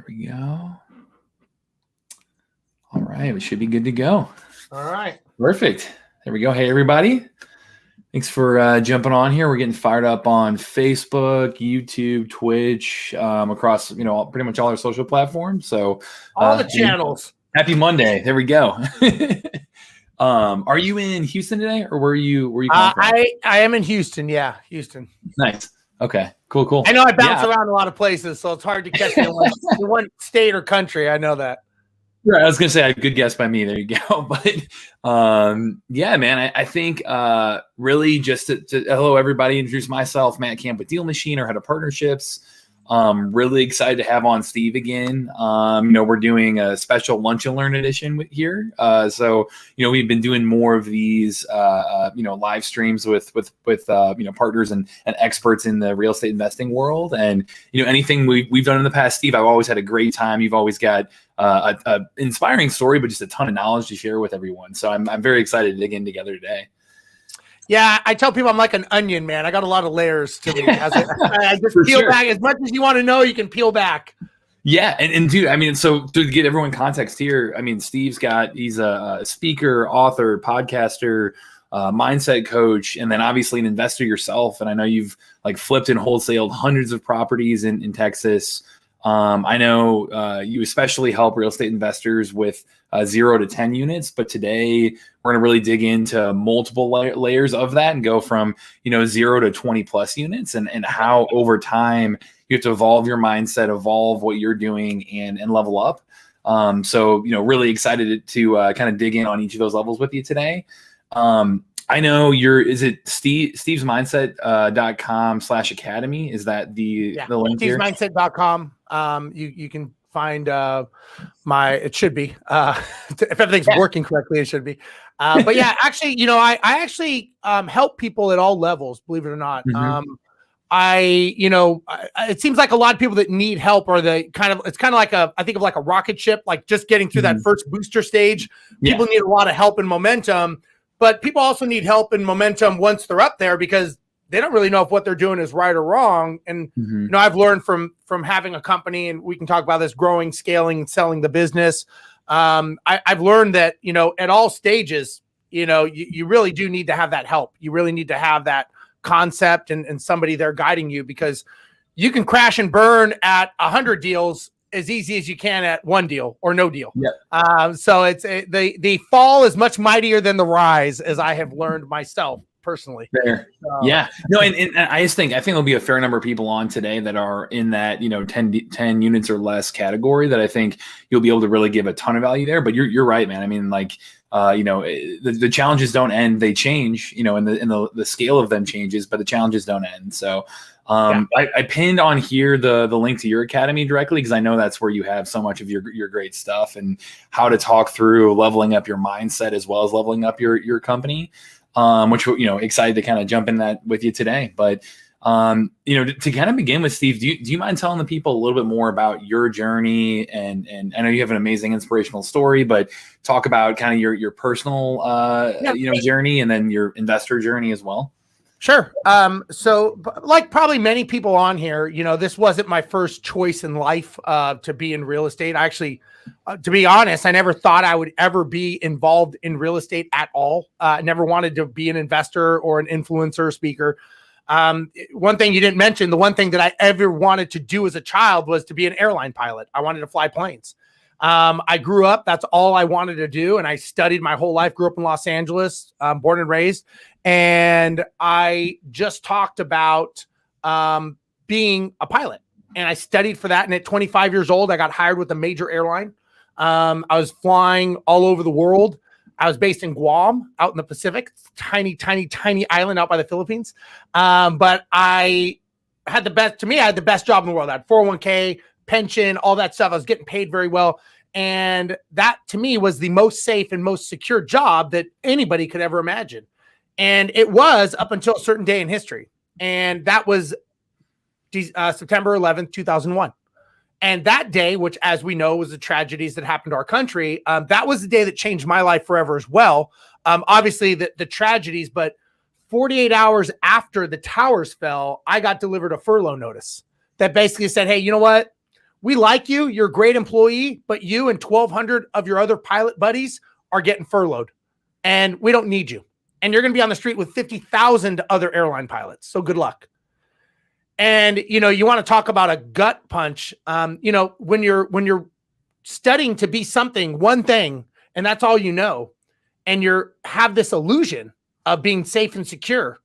There we go. All right, we should be good to go. All right. Perfect. There we go. Hey, everybody. Thanks for jumping on here. We're getting fired up on Facebook, YouTube, Twitch, across, pretty much all our social platforms. So all the channels. Happy Monday. There we go. Are you in Houston today, or were you coming from? I am in Houston. Yeah, Houston. Nice. Okay. Cool. I know I bounce around a lot of places, so it's hard to catch me in one state or country. I know that. Right, I was gonna say a good guess by me. There you go. But yeah, man, I think really just to hello everybody, introduce myself, Matt Camp with Deal Machine, our head of partnerships. Really excited to have on Steve again. We're doing a special Lunch and Learn edition here. So we've been doing more of these live streams with partners and experts in the real estate investing world. And anything we've done in the past, Steve, I've always had a great time. You've always got a inspiring story, but just a ton of knowledge to share with everyone. So I'm very excited to dig in together today. Yeah, I tell people I'm like an onion, man. I got a lot of layers to me. I just peel back as much as you want to know. You can peel back. Yeah, and dude, I mean, so to get everyone context here, I mean, he's a speaker, author, podcaster, mindset coach, and then obviously an investor yourself. And I know you've flipped and wholesaled hundreds of properties in Texas. I know you especially help real estate investors with 0 to 10 units, but today we're going to really dig into multiple layers of that and go from 0 to 20 plus units and how over time you have to evolve your mindset, evolve what you're doing, and level up. So really excited to kind of dig in on each of those levels with you today. I know is it Steve's mindset.com/academy? Is that the link here? StevesMindset.com. You can find it should be, if everything's working correctly, it should be. But yeah, actually, I actually help people at all levels, believe it or not. Mm-hmm. It seems like a lot of people that need help are it's kind of like I think of like a rocket ship, like just getting through that first booster stage. People need a lot of help and momentum. But people also need help and momentum once they're up there because they don't really know if what they're doing is right or wrong. And, I've learned from having a company, and we can talk about this, growing, scaling, selling the business. I've learned that, at all stages, you really do need to have that help. You really need to have that concept and somebody there guiding you, because you can crash and burn at 100 deals as easy as you can at one deal or no deal. So it's the fall is much mightier than the rise, as I have learned myself personally. Fair. Yeah. No, and I think there'll be a fair number of people on today that are in that 10 units or less category that I think you'll be able to really give a ton of value there. But you're right, man. I mean, the challenges don't end; they change. And the scale of them changes, but the challenges don't end. So. I pinned on here the link to your academy directly, because I know that's where you have so much of your great stuff and how to talk through leveling up your mindset as well as leveling up your company, which, excited to kind of jump in that with you today. But, to kind of begin with, Steve, do you mind telling the people a little bit more about your journey? And I know you have an amazing inspirational story, but talk about kind of your personal, journey, and then your investor journey as well. Sure. So like probably many people on here, this wasn't my first choice in life to be in real estate. I actually, to be honest, I never thought I would ever be involved in real estate at all. I never wanted to be an investor or an influencer speaker. One thing you didn't mention, the one thing that I ever wanted to do as a child was to be an airline pilot. I wanted to fly planes. I grew up, that's all I wanted to do. And I studied my whole life, grew up in Los Angeles, born and raised. And I just talked about being a pilot, and I studied for that. And at 25 years old, I got hired with a major airline. I was flying all over the world. I was based in Guam, out in the Pacific, tiny island out by the Philippines. But I had the best job in the world. I had 401k, pension, all that stuff. I was getting paid very well. And that to me was the most safe and most secure job that anybody could ever imagine. And it was up until a certain day in history. And that was September 11th, 2001. And that day, which as we know was the tragedies that happened to our country, that was the day that changed my life forever as well. Obviously the tragedies, but 48 hours after the towers fell, I got delivered a furlough notice that basically said, hey, you know what? we like you, you're a great employee, but you and 1,200 of your other pilot buddies are getting furloughed and we don't need you. And you're going to be on the street with 50,000 other airline pilots. So good luck. And, you know, you want to talk about a gut punch. You know, when you're studying to be something, one thing, and that's all you know, and have this illusion of being safe and secure,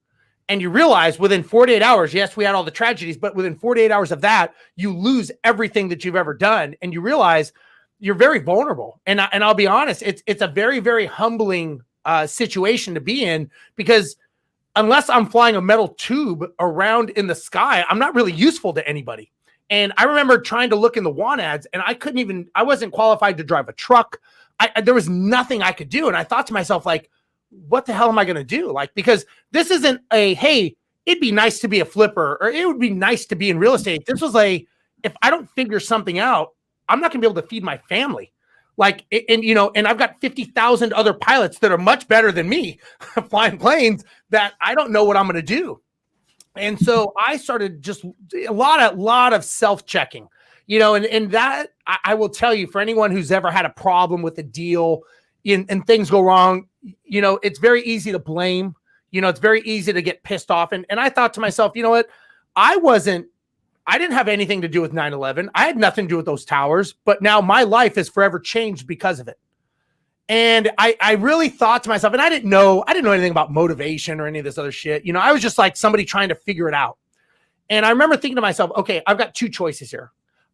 and you realize within 48 hours, yes, we had all the tragedies, but within 48 hours of that, you lose everything that you've ever done, and you realize you're very vulnerable. And I'll be honest, it's a very, very humbling situation to be in, because unless I'm flying a metal tube around in the sky, I'm not really useful to anybody. And I remember trying to look in the want ads, and I wasn't qualified to drive a truck. There was nothing I could do. And I thought to myself, like, what the hell am I going to do? Like, because this isn't hey, it'd be nice to be a flipper, or it would be nice to be in real estate. This was if I don't figure something out, I'm not going to be able to feed my family. Like, and I've got 50,000 other pilots that are much better than me flying planes that I don't know what I'm going to do. And so I started just a lot of self-checking, you know, and that I will tell you, for anyone who's ever had a problem with a deal and things go wrong, you know, it's very easy to blame, you know, it's very easy to get pissed off. And I thought to myself, you know what, I didn't have anything to do with 9/11. I had nothing to do with those towers, but now my life is forever changed because of it. And I really thought to myself, and I didn't know anything about motivation or any of this other shit. You know, I was just like somebody trying to figure it out. And I remember thinking to myself, okay, I've got two choices here.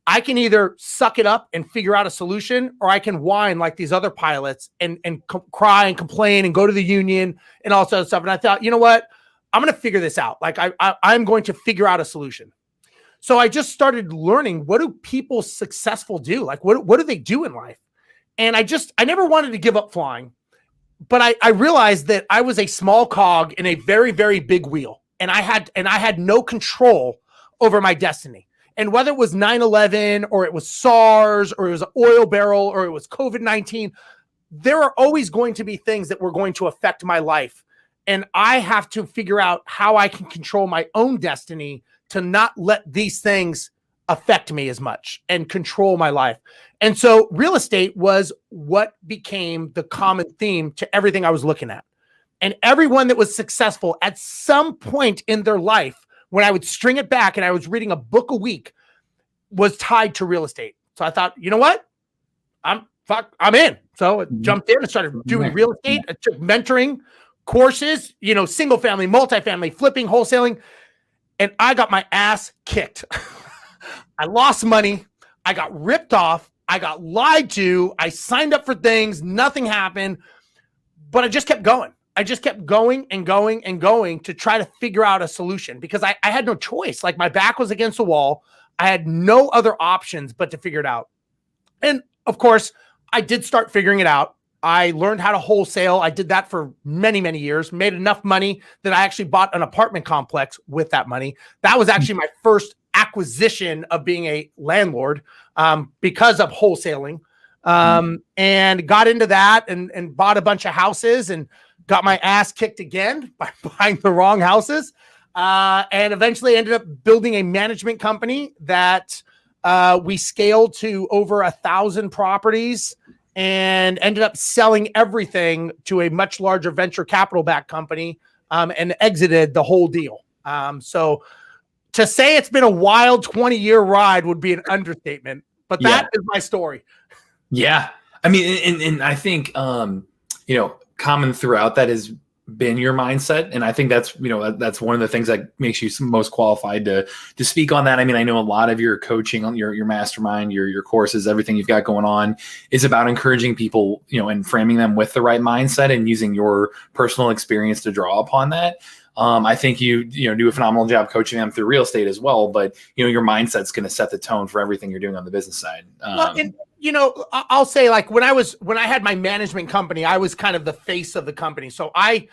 I can either suck it up and figure out a solution, or I can whine like these other pilots and cry and complain and go to the union and all sorts of stuff. And I thought, you know what? I'm going to figure this out. Like I'm going to figure out a solution. So I just started learning, what do people successful do? Like, what do they do in life? And I never wanted to give up flying, but I realized that I was a small cog in a very, very big wheel. And I had no control over my destiny. And whether it was 9/11 or it was SARS or it was an oil barrel or it was COVID-19, there are always going to be things that were going to affect my life. And I have to figure out how I can control my own destiny to not let these things affect me as much and control my life. And so real estate was what became the common theme to everything I was looking at. And everyone that was successful at some point in their life, when I would string it back and I was reading a book a week, was tied to real estate. So I thought, you know what? I'm in. So I jumped in and started doing real estate. I took mentoring courses, you know, single family, multifamily, flipping, wholesaling. And I got my ass kicked. I lost money. I got ripped off. I got lied to. I signed up for things. Nothing happened. But I just kept going. I just kept going and going and going to try to figure out a solution, because I had no choice. Like, my back was against the wall. I had no other options but to figure it out. And of course, I did start figuring it out. I learned how to wholesale. I did that for many, many years, made enough money that I actually bought an apartment complex with that money. That was actually my first acquisition of being a landlord, because of wholesaling, and got into that and bought a bunch of houses and got my ass kicked again by buying the wrong houses, and eventually ended up building a management company that we scaled to over 1,000 properties, and ended up selling everything to a much larger venture capital backed company, and exited the whole deal. So to say it's been a wild 20-year ride would be an understatement, but that is my story. Yeah. I mean, and I think, you know, common throughout that has been your mindset. And I think that's, you know, that's one of the things that makes you most qualified to speak on that. I mean, I know a lot of your coaching on your mastermind, your courses, everything you've got going on is about encouraging people, you know, and framing them with the right mindset and using your personal experience to draw upon that. I think you do a phenomenal job coaching them through real estate as well, but you know, your mindset's going to set the tone for everything you're doing on the business side. Well, and, you know, I'll say, like, when I had my management company, I was kind of the face of the company. So I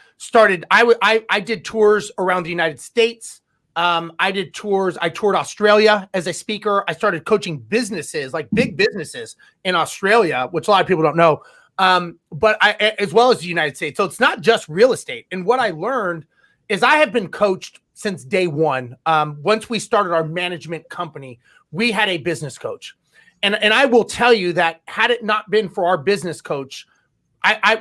did tours around the United States. I did tours. I toured Australia as a speaker. I started coaching businesses, like big businesses in Australia, which a lot of people don't know. But as well as the United States. So it's not just real estate. And what I learned is I have been coached since day one. Once we started our management company, we had a business coach. And I will tell you that had it not been for our business coach,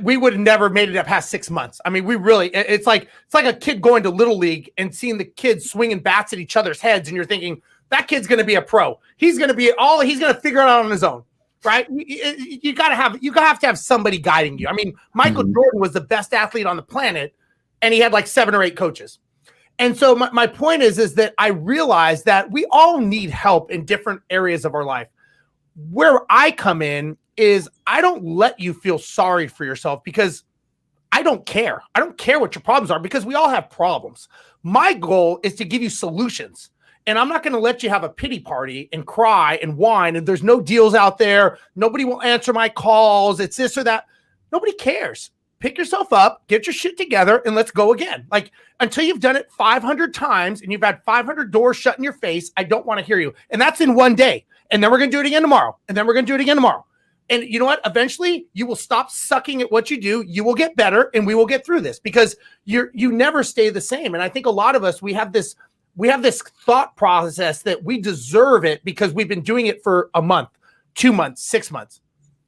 we would have never made it past 6 months. I mean, it's like a kid going to Little League and seeing the kids swinging bats at each other's heads. And you're thinking that kid's going to be a pro. He's going to figure it out on his own, right? You have to have somebody guiding you. I mean, Michael Jordan was the best athlete on the planet and he had like 7 or 8 coaches. And so my point is that I realized that we all need help in different areas of our life. Where I come in is I don't let you feel sorry for yourself because I don't care. I don't care what your problems are because we all have problems. My goal is to give you solutions. And I'm not going to let you have a pity party and cry and whine. And there's no deals out there. Nobody will answer my calls. It's this or that. Nobody cares. Pick yourself up, get your shit together, and let's go again. Like until you've done it 500 times and you've had 500 doors shut in your face, I don't want to hear you. And that's in one day. And then we're going to do it again tomorrow. And then we're going to do it again tomorrow. And you know what? Eventually you will stop sucking at what you do. You will get better and we will get through this because you never stay the same. And I think a lot of us, we have this thought process that we deserve it because we've been doing it for a month, 2 months, 6 months.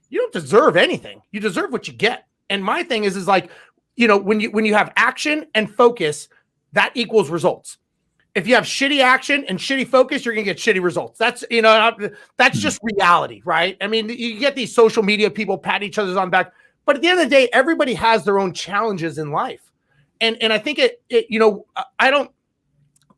You don't deserve anything. You deserve what you get. And my thing is like, you know, when you have action and focus, that equals results. If you have shitty action and shitty focus, you're going to get shitty results. That's just reality, right? I mean, you get these social media people pat each other's on the back, but at the end of the day, everybody has their own challenges in life. And I think I don't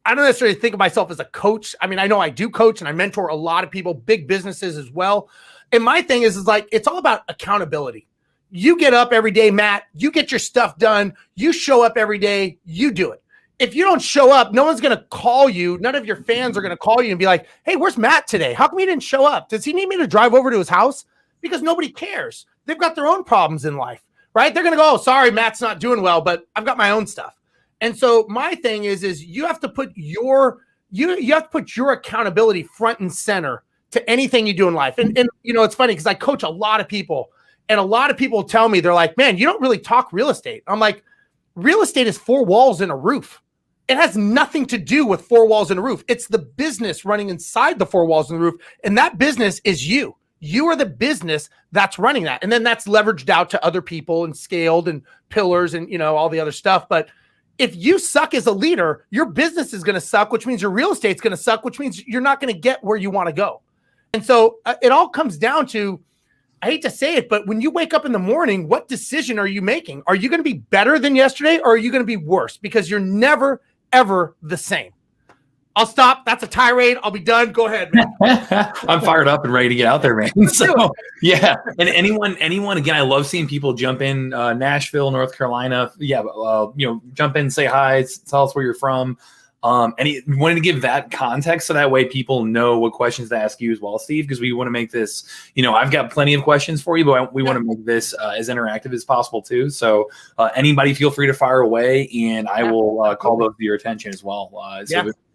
necessarily think of myself as a coach. I mean, I know I do coach and I mentor a lot of people, big businesses as well. And my thing is like, it's all about accountability. You get up every day, Matt, you get your stuff done. You show up every day, you do it. If you don't show up, no one's going to call you. None of your fans are going to call you and be like, hey, where's Matt today? How come he didn't show up? Does he need me to drive over to his house? Because nobody cares. They've got their own problems in life, right? They're going to go, oh, sorry, Matt's not doing well, but I've got my own stuff. And so my thing is you have to put your accountability front and center to anything you do in life. And you know, it's funny because I coach a lot of people and a lot of people tell me, they're like, man, you don't really talk real estate. I'm like, real estate is 4 walls and a roof. It has nothing to do with 4 walls and a roof. It's the business running inside the 4 walls and the roof. And that business is you. You are the business that's running that. And then that's leveraged out to other people and scaled and pillars and, you know, all the other stuff. But if you suck as a leader, your business is going to suck, which means your real estate's going to suck, which means you're not going to get where you want to go. And so it all comes down to, I hate to say it, but when you wake up in the morning, what decision are you making? Are you going to be better than yesterday or are you going to be worse? Because you're never, ever the same. I'll stop. That's a tirade. I'll be done. Go ahead, man. I'm fired up and ready to get out there, man. So yeah. And anyone, again, I love seeing people jump in, Nashville, North Carolina. Yeah. Jump in, say hi, tell us where you're from. And he wanted to give that context so that way people know what questions to ask you as well, Steve, because we want to make this, I've got plenty of questions for you, but we want to make this as interactive as possible too. So anybody feel free to fire away and I will call those to your attention as well.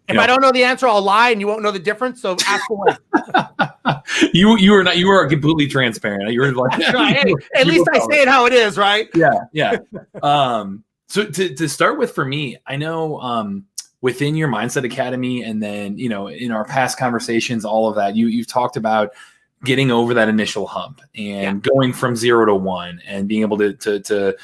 If I don't know the answer, I'll lie and you won't know the difference. So ask away. You are completely transparent. You were like, hey, at least I say it how it is, right? Yeah. So to start with, for me, I know within your Mindset Academy, and then in our past conversations, all of that, you've talked about getting over that initial hump and going from 0 to 1 and being able to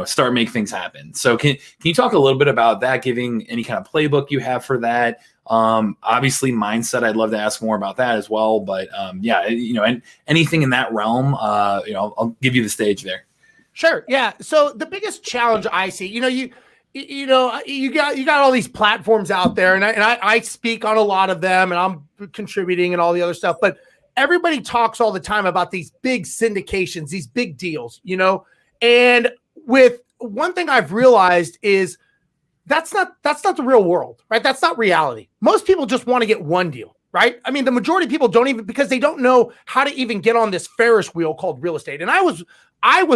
start make things happen. So can you talk a little bit about that, giving any kind of playbook you have for that? Obviously mindset, I'd love to ask more about that as well, but and anything in that realm, I'll give you the stage there. Sure. Yeah. So the biggest challenge I see, you got all these platforms out there and I speak on a lot of them and I'm contributing and all the other stuff, but everybody talks all the time about these big syndications, these big deals, and with one thing I've realized is that's not the real world, right? That's not reality. Most people just want to get one deal, right? I mean, the majority of people don't even, because they don't know how to even get on this Ferris wheel called real estate. And I was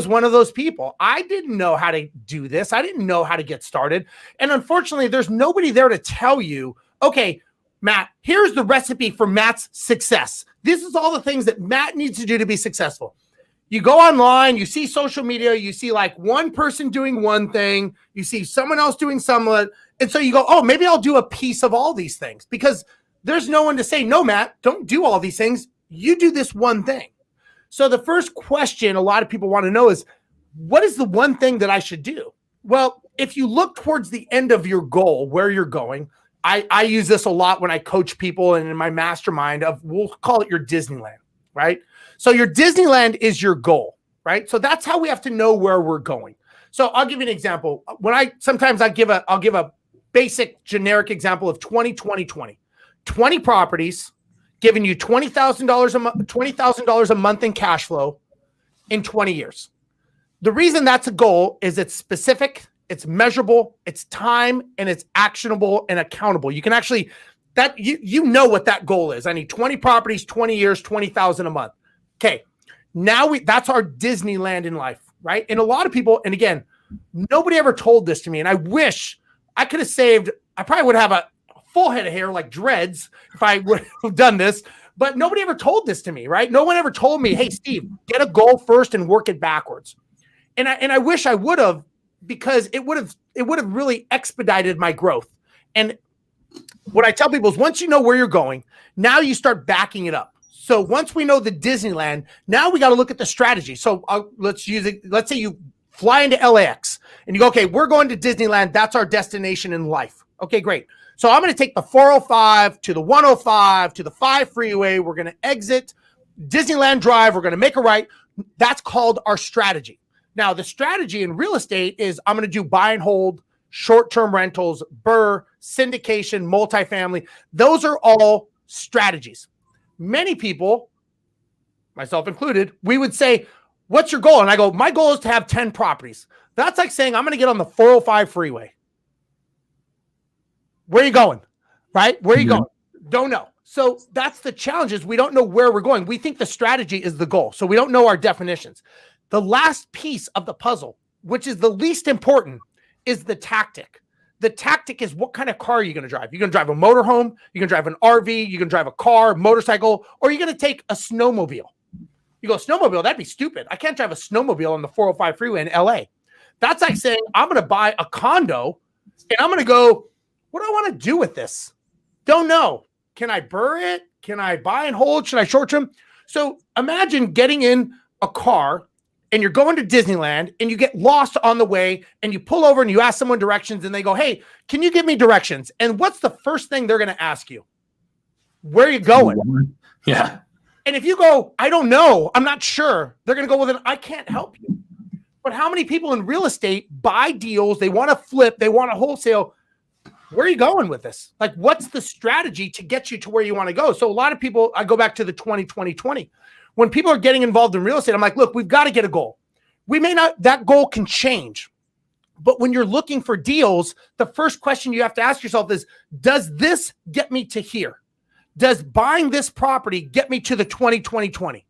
one of those people. I didn't know how to do this. I didn't know how to get started. And unfortunately, there's nobody there to tell you, okay, Matt, here's the recipe for Matt's success. This is all the things that Matt needs to do to be successful. You go online, you see social media, you see like one person doing one thing, you see someone else doing something, and so you go, oh, maybe I'll do a piece of all these things, because there's no one to say, no, Matt, don't do all these things. you do this one thing. So the first question a lot of people want to know is, what is the one thing that I should do? Well, if you look towards the end of your goal, where you're going, I use this a lot when I coach people and in my mastermind of, we'll call it your Disneyland, right? So your Disneyland is your goal, right? So that's how we have to know where we're going. So I'll give you an example. Sometimes I'll give a basic generic example of 20 properties, giving you $20,000 a month in cash flow in 20 years. The reason that's a goal is it's specific, it's measurable, it's time, and it's actionable and accountable. You can actually, you know what that goal is. I need 20 properties, 20 years, 20,000 a month. Okay. Now that's our Disneyland in life, right? And a lot of people, and again, nobody ever told this to me. And I wish I could have saved, I probably would have a full head of hair like dreads if I would have done this, but nobody ever told this to me, right? No one ever told me, hey, Steve, get a goal first and work it backwards. And I wish I would have, because it would have really expedited my growth. And what I tell people is, once you know where you're going, now you start backing it up. So once we know the Disneyland, now we got to look at the strategy. So let's use it. Let's say you fly into LAX and you go, okay, we're going to Disneyland. That's our destination in life. Okay, great. So I'm going to take the 405 to the 105 to the 5 freeway. We're going to exit Disneyland Drive. We're going to make a right. That's called our strategy. Now, the strategy in real estate is I'm going to do buy and hold, short-term rentals, BRRRR, syndication, multifamily. Those are all strategies. Many people, myself included, we would say, what's your goal? And I go, my goal is to have 10 properties. That's like saying I'm going to get on the 405 freeway. Where are you going? Right? Where are you going? Don't know. So that's the challenge, is we don't know where we're going. We think the strategy is the goal. So we don't know our definitions. The last piece of the puzzle, which is the least important, is the tactic. The tactic is, what kind of car are you going to drive? You're going to drive a motorhome, you're going to drive an RV, you're going to drive a car, motorcycle, or you're going to take a snowmobile. You go, snowmobile, that'd be stupid. I can't drive a snowmobile on the 405 freeway in LA. That's like saying, I'm going to buy a condo and I'm going to go, what do I want to do with this? Don't know. Can I BRRRR it? Can I buy and hold? Should I short term? So imagine getting in a car and you're going to Disneyland and you get lost on the way and you pull over and you ask someone directions and they go, hey, can you give me directions? And what's the first thing they're going to ask you? Where are you going? Yeah. And if you go, I don't know, I'm not sure, they're going to go, well, then I can't help you. But how many people in real estate buy deals? They want to flip, they want to wholesale. Where are you going with this? Like, what's the strategy to get you to where you want to go? So a lot of people, I go back to the 20. When people are getting involved in real estate, I'm like, look, we've got to get a goal. We may not, that goal can change. But when you're looking for deals, the first question you have to ask yourself is, does this get me to here? Does buying this property get me to the 20?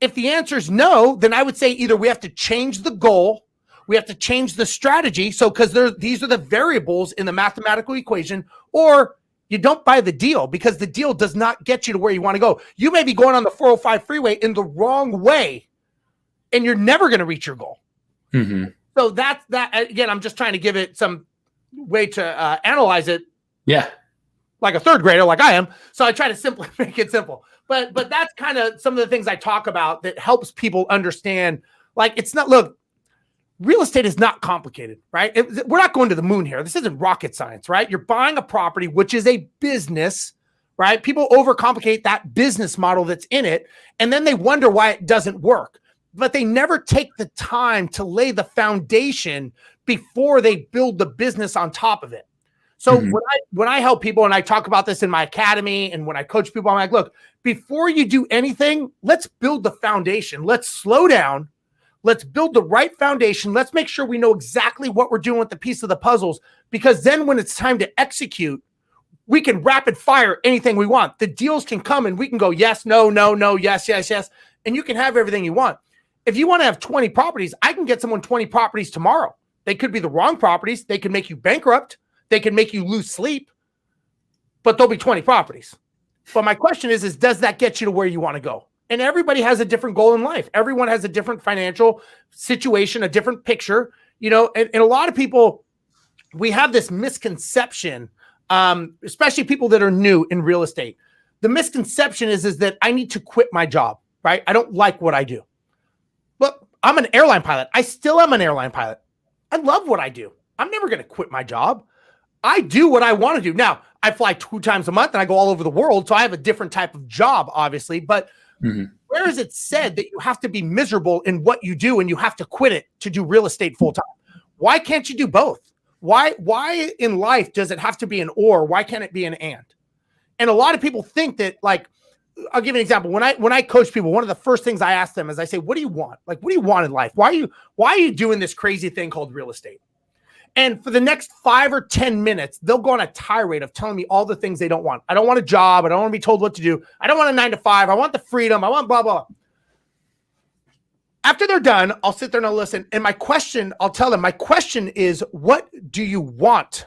If the answer is no, then I would say either we have to change the goal, we have to change the strategy. So, because these are the variables in the mathematical equation, or you don't buy the deal, because the deal does not get you to where you want to go. You may be going on the 405 freeway in the wrong way, and you're never going to reach your goal. Mm-hmm. So that's that. Again, I'm just trying to give it some way to analyze it. Yeah. Like a third grader, like I am. So I try to simply make it simple. But that's kind of some of the things I talk about that helps people understand. Like, it's not, look, real estate is not complicated, right? We're not going to the moon here. This isn't rocket science, right? You're buying a property, which is a business, right? People overcomplicate that business model that's in it, and then they wonder why it doesn't work. But they never take the time to lay the foundation before they build the business on top of it. So when I help people, and I talk about this in my academy, and when I coach people, I'm like, look, before you do anything, let's build the foundation. Let's slow down. Let's build the right foundation. Let's make sure we know exactly what we're doing with the piece of the puzzles, because then when it's time to execute, we can rapid fire anything we want. The deals can come and we can go, yes, no, no, no, yes, yes, yes. And you can have everything you want. If you want to have 20 properties, I can get someone 20 properties tomorrow. They could be the wrong properties. They can make you bankrupt. They can make you lose sleep, but there'll be 20 properties. But my question is does that get you to where you want to go? And everybody has a different goal in life. Everyone has a different financial situation, a different picture, and a lot of people, we have this misconception, especially people that are new in real estate. The misconception is that I need to quit my job, right? I don't like what I do. Well, I'm an airline pilot. I still am an airline pilot. I love what I do. I'm never going to quit my job. I do what I want to do. Now, I fly 2 times a month and I go all over the world. So I have a different type of job, obviously. But where is it said that you have to be miserable in what you do and you have to quit it to do real estate full time? Why can't you do both? Why in life does it have to be an or? Why can't it be an and? And a lot of people think that, like, I'll give you an example. When I coach people, one of the first things I ask them is I say, what do you want? Like, what do you want in life? Why are you doing this crazy thing called real estate? And for the next 5 or 10 minutes, they'll go on a tirade of telling me all the things they don't want. I don't want a job. I don't want to be told what to do. I don't want a 9 to 5. I want the freedom. I want blah, blah. After they're done, I'll sit there and I'll listen. And I'll tell them, my question is, what do you want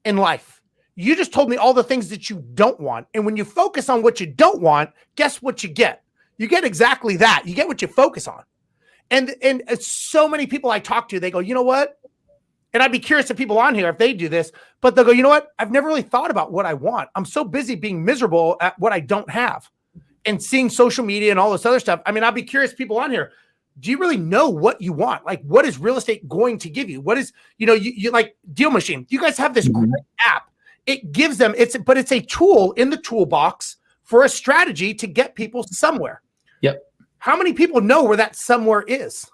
in life? You just told me all the things that you don't want. And when you focus on what you don't want, guess what you get? You get exactly that. You get what you focus on. And so many people I talk to, they go, you know what? And I'd be curious if people on here, if they do this, but they'll go, you know what? I've never really thought about what I want. I'm so busy being miserable at what I don't have and seeing social media and all this other stuff. I mean, I'll be curious, people on here, do you really know what you want? Like, what is real estate going to give you? What is, you like Deal Machine. You guys have this great app. It gives them, but it's a tool in the toolbox for a strategy to get people somewhere. Yep. How many people know where that somewhere is?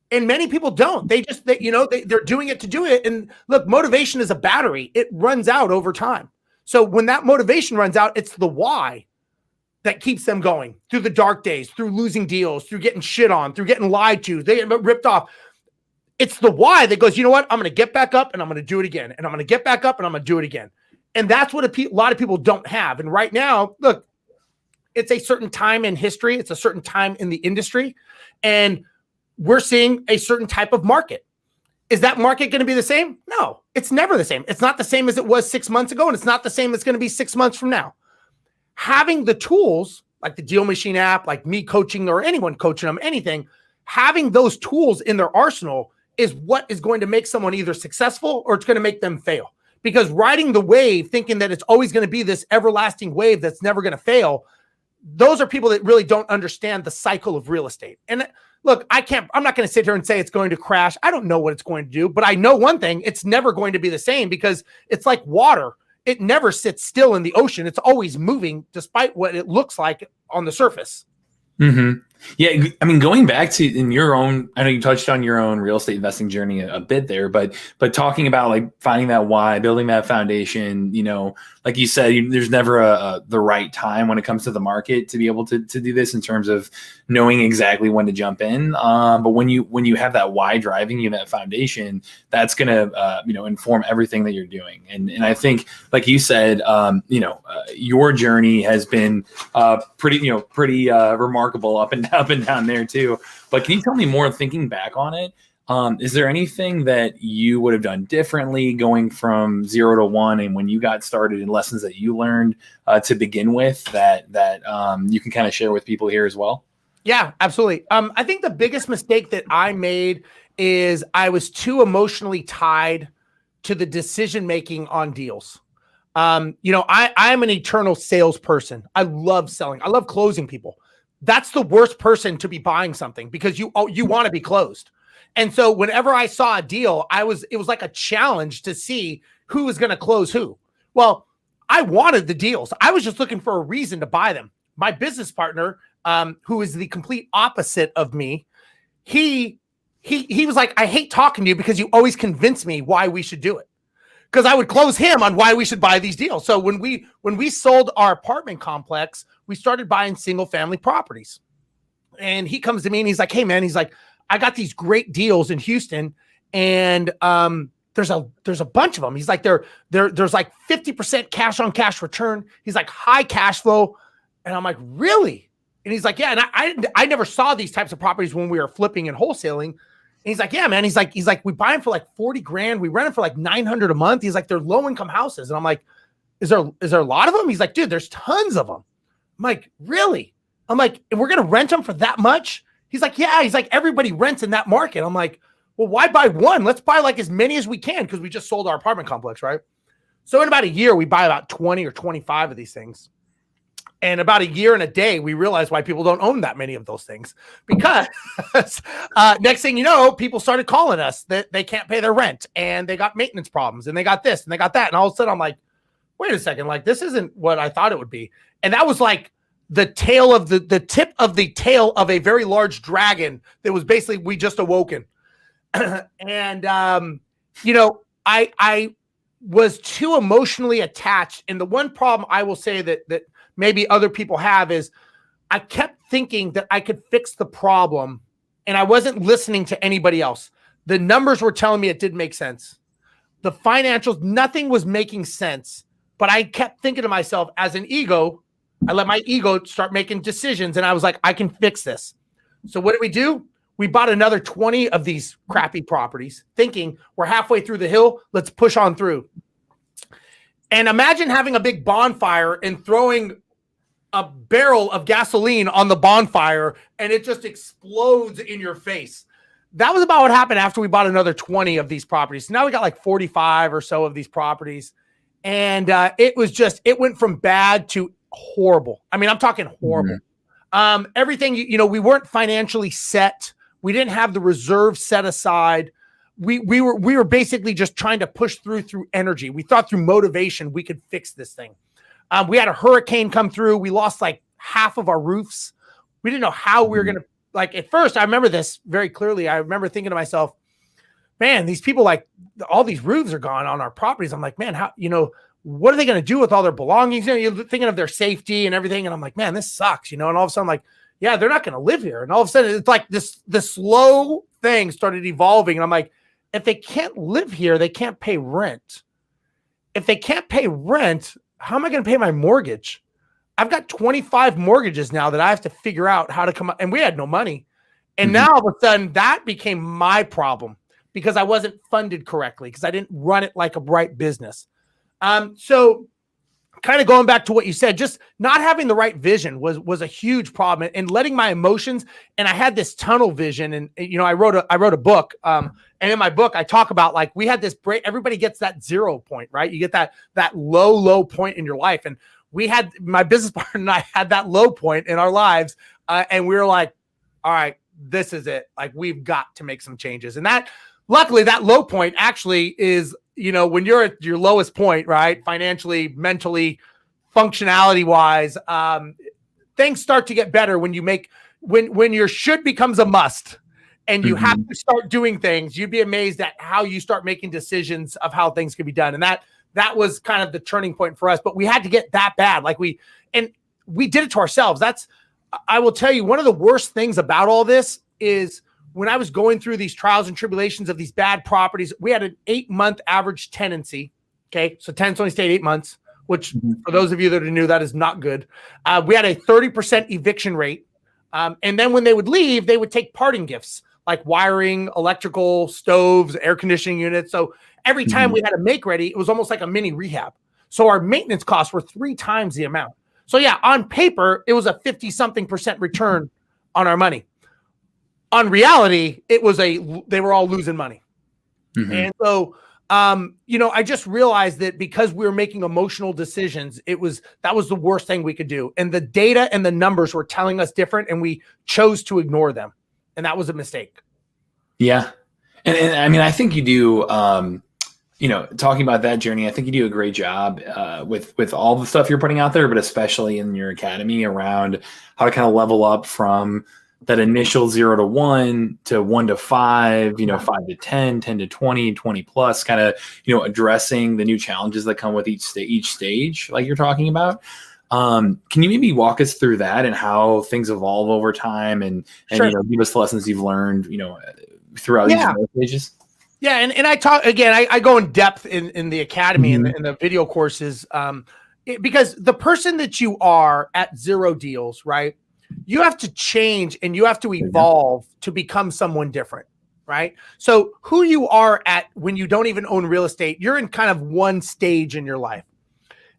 And many people don't. They're doing it to do it. And look, motivation is a battery. It runs out over time. So when that motivation runs out, it's the why that keeps them going through the dark days, through losing deals, through getting shit on, through getting lied to, they get ripped off. It's the why that goes, you know what? I'm going to get back up and I'm going to do it again. And I'm going to get back up and I'm going to do it again. And that's what a lot of people don't have. And right now, look, it's a certain time in history. It's a certain time in the industry. And we're seeing a certain type of market. Is that market going to be the same? No, it's never the same. It's not the same as it was 6 months ago. And it's not the same as going to be 6 months from now. Having the tools like the Deal Machine app, like me coaching or anyone coaching them, anything, having those tools in their arsenal is what is going to make someone either successful or it's going to make them fail. Because riding the wave, thinking that it's always going to be this everlasting wave that's never going to fail, those are people that really don't understand the cycle of real estate. And look, I'm not going to sit here and say it's going to crash. I don't know what it's going to do, but I know one thing, it's never going to be the same because it's like water. It never sits still in the ocean. It's always moving despite what it looks like on the surface. Mm-hmm. Yeah. I mean, going back to in your own, I know you touched on your own real estate investing journey a bit there, but talking about like finding that why, building that foundation, like you said, there's never the right time when it comes to the market to be able to do this in terms of knowing exactly when to jump in. But when you have that why driving you, that foundation, that's going to, inform everything that you're doing. And I think, like you said, your journey has been pretty remarkable up and down there too. But can you tell me more, thinking back on it? Is there anything that you would have done differently going from 0 to 1 and when you got started, and lessons that you learned to begin with that you can kind of share with people here as well? Yeah, absolutely. I think the biggest mistake that I made is I was too emotionally tied to the decision-making on deals. I'm an eternal salesperson. I love selling. I love closing people. That's the worst person to be buying something because you want to be closed. And so whenever I saw a deal, it was like a challenge to see who was going to close who. Well, I wanted the deals. I was just looking for a reason to buy them. My business partner, who is the complete opposite of me, he was like, I hate talking to you because you always convince me why we should do it. Because I would close him on why we should buy these deals. So when we sold our apartment complex, we started buying single family properties. And he comes to me and he's like, hey man, he's like, I got these great deals in Houston, and there's a bunch of them. He's like, there's like 50% cash on cash return. He's like, high cash flow. And I'm like, really? And he's like, yeah. And I never saw these types of properties when we were flipping and wholesaling. And he's like, yeah, man. He's like, we buy them for like 40 grand. We rent them for like 900 a month. He's like, they're low income houses. And I'm like, is there a lot of them? He's like, dude, there's tons of them. I'm like, really? I'm like, and we're going to rent them for that much? He's like, yeah. He's like, everybody rents in that market. I'm like, well, why buy one? Let's buy like as many as we can, because we just sold our apartment complex, right? So in about a year, we buy about 20 or 25 of these things. And about a year and a day, we realized why people don't own that many of those things. Because next thing you know, people started calling us that they can't pay their rent and they got maintenance problems and they got this and they got that. And all of a sudden I'm like, wait a second, like this isn't what I thought it would be. And that was like the tail of the tip of the tail of a very large dragon that was basically, we just awoken. And, you know, I was too emotionally attached. And the one problem I will say that maybe other people have is I kept thinking that I could fix the problem and I wasn't listening to anybody else. The numbers were telling me it didn't make sense. The financials, nothing was making sense, but I kept thinking to myself as an ego, I let my ego start making decisions and I was like, I can fix this. So what did we do? We bought another 20 of these crappy properties thinking we're halfway through the hill. Let's push on through. And imagine having a big bonfire and throwing a barrel of gasoline on the bonfire and it just explodes in your face. That was about what happened after we bought another 20 of these properties. So now we got like 45 or so of these properties. And it went from bad to horrible. I mean, I'm talking horrible. Mm-hmm. Everything, you know, we weren't financially set. We didn't have the reserve set aside. We were basically just trying to push through energy. We thought through motivation we could fix this thing. We had a hurricane come through. We lost like half of our roofs. We didn't know how we were going to, like at first, I remember this very clearly. I remember thinking to myself, man, these people, like all these roofs are gone on our properties. I'm like, man, how, you know, what are they going to do with all their belongings? You know, you're thinking of their safety and everything. And I'm like, man, this sucks, you know? And all of a sudden I'm like, yeah, they're not going to live here. And all of a sudden it's like this slow thing started evolving. And I'm like, if they can't live here, they can't pay rent. If they can't pay rent, how am I going to pay my mortgage? I've got 25 mortgages now that I have to figure out how to come up. And we had no money. And now all of a sudden that became my problem because I wasn't funded correctly because I didn't run it like a right business. So kind of going back to what you said, just not having the right vision was a huge problem and letting my emotions. And I had this tunnel vision and, you know, I wrote a book. And in my book, I talk about like, we had this break. Everybody gets that 0 point, right? You get that low point in your life. And we had, my business partner and I had that low point in our lives. And we were like, all right, this is it. Like, we've got to make some changes. And that, luckily that low point actually is, you know, when you're at your lowest point, right? Financially, mentally, functionality wise, things start to get better when you make, when your should becomes a must and you have to start doing things. You'd be amazed at how you start making decisions of how things can be done. And that was kind of the turning point for us, but we had to get that bad. Like we did it to ourselves. I will tell you, one of the worst things about all this is when I was going through these trials and tribulations of these bad properties, we had an 8-month average tenancy. Okay. So tenants only stayed 8 months, which for those of you that are new, that is not good. We had a 30% eviction rate. And then when they would leave, they would take parting gifts like wiring, electrical, stoves, air conditioning units. So every time we had a make ready, it was almost like a mini rehab. So our maintenance costs were 3 times the amount. So yeah, on paper, it was a 50-something% return on our money. On reality, they were all losing money. And so, you know, I just realized that because we were making emotional decisions, that was the worst thing we could do. And the data and the numbers were telling us different and we chose to ignore them. And that was a mistake. Yeah. And I mean, I think you do, you know, talking about that journey, I think you do a great job with all the stuff you're putting out there, but especially in your academy around how to kind of level up from that initial 0 to 1 to 1 to 5, you know, 5 to 10, 10 to 20, 20 plus, kind of, you know, addressing the new challenges that come with each stage, like you're talking about. Can you maybe walk us through that and how things evolve over time and Sure. you know, give us the lessons you've learned, you know, throughout each of those stages? Yeah. And I talk again, I go in depth in the academy and in the video courses, because the person that you are at 0 deals, right? You have to change and you have to evolve to become someone different, right? So who you are at when you don't even own real estate, you're in kind of one stage in your life.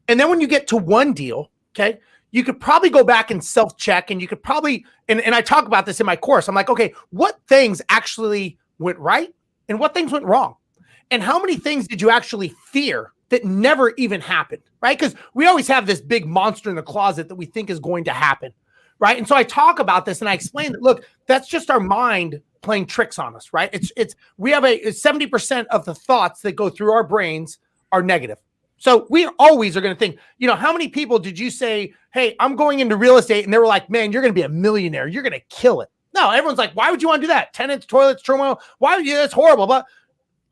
And then when you get to 1 deal, okay, you could probably go back and self-check and you could probably, and I talk about this in my course. I'm like, okay, what things actually went right and what things went wrong? And how many things did you actually fear that never even happened, right? Because we always have this big monster in the closet that we think is going to happen, right? And so I talk about this and I explain that, look, that's just our mind playing tricks on us, right? We have 70% of the thoughts that go through our brains are negative. So we always are going to think, how many people did you say, hey, I'm going into real estate, and they were like, man, you're going to be a millionaire. You're going to kill it. No, everyone's like, why would you want to do that? Tenants, toilets, turmoil. Why would you? That's horrible. But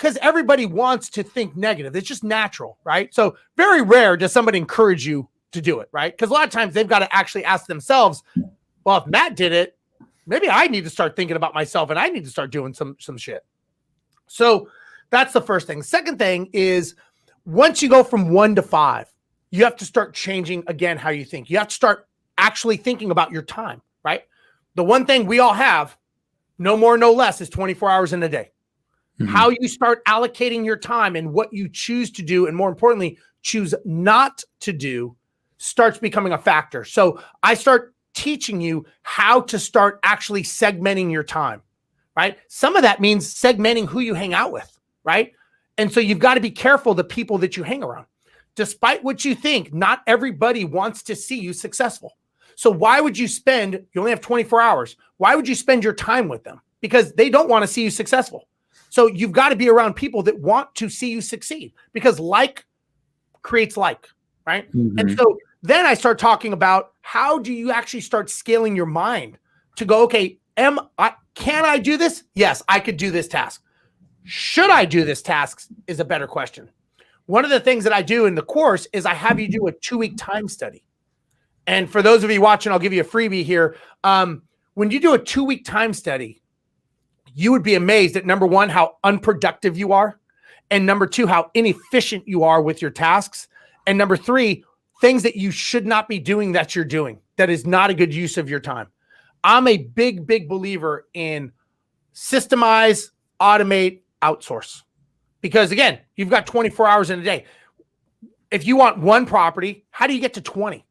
because everybody wants to think negative. It's just natural, right? So very rare does somebody encourage you to do it, right? Because a lot of times they've got to actually ask themselves, well, if Matt did it, maybe I need to start thinking about myself and I need to start doing some shit. So that's the first thing. Second thing is, once you go from 1 to 5, you have to start changing again how you think. You have to start actually thinking about your time, right? The one thing we all have, no more, no less, is 24 hours in a day. Mm-hmm. How you start allocating your time and what you choose to do, and more importantly, choose not to do, starts becoming a factor. So I start teaching you how to start actually segmenting your time, right? Some of that means segmenting who you hang out with, right? And so you've got to be careful the people that you hang around. Despite what you think, not everybody wants to see you successful. So why would you you only have 24 hours. Why would you spend your time with them? Because they don't want to see you successful. So you've got to be around people that want to see you succeed, because like creates like, right? Mm-hmm. And so then I start talking about, how do you actually start scaling your mind to go, okay, can I do this? Yes, I could do this task. Should I do this task is a better question. One of the things that I do in the course is I have you do a 2-week time study. And for those of you watching, I'll give you a freebie here. When you do a 2-week time study, you would be amazed at, number one, how unproductive you are. And number two, how inefficient you are with your tasks. And number three, things that you should not be doing that you're doing. That is not a good use of your time. I'm a big, big believer in systemize, automate, outsource. Because again, you've got 24 hours in a day. If you want one property, how do you get to 20?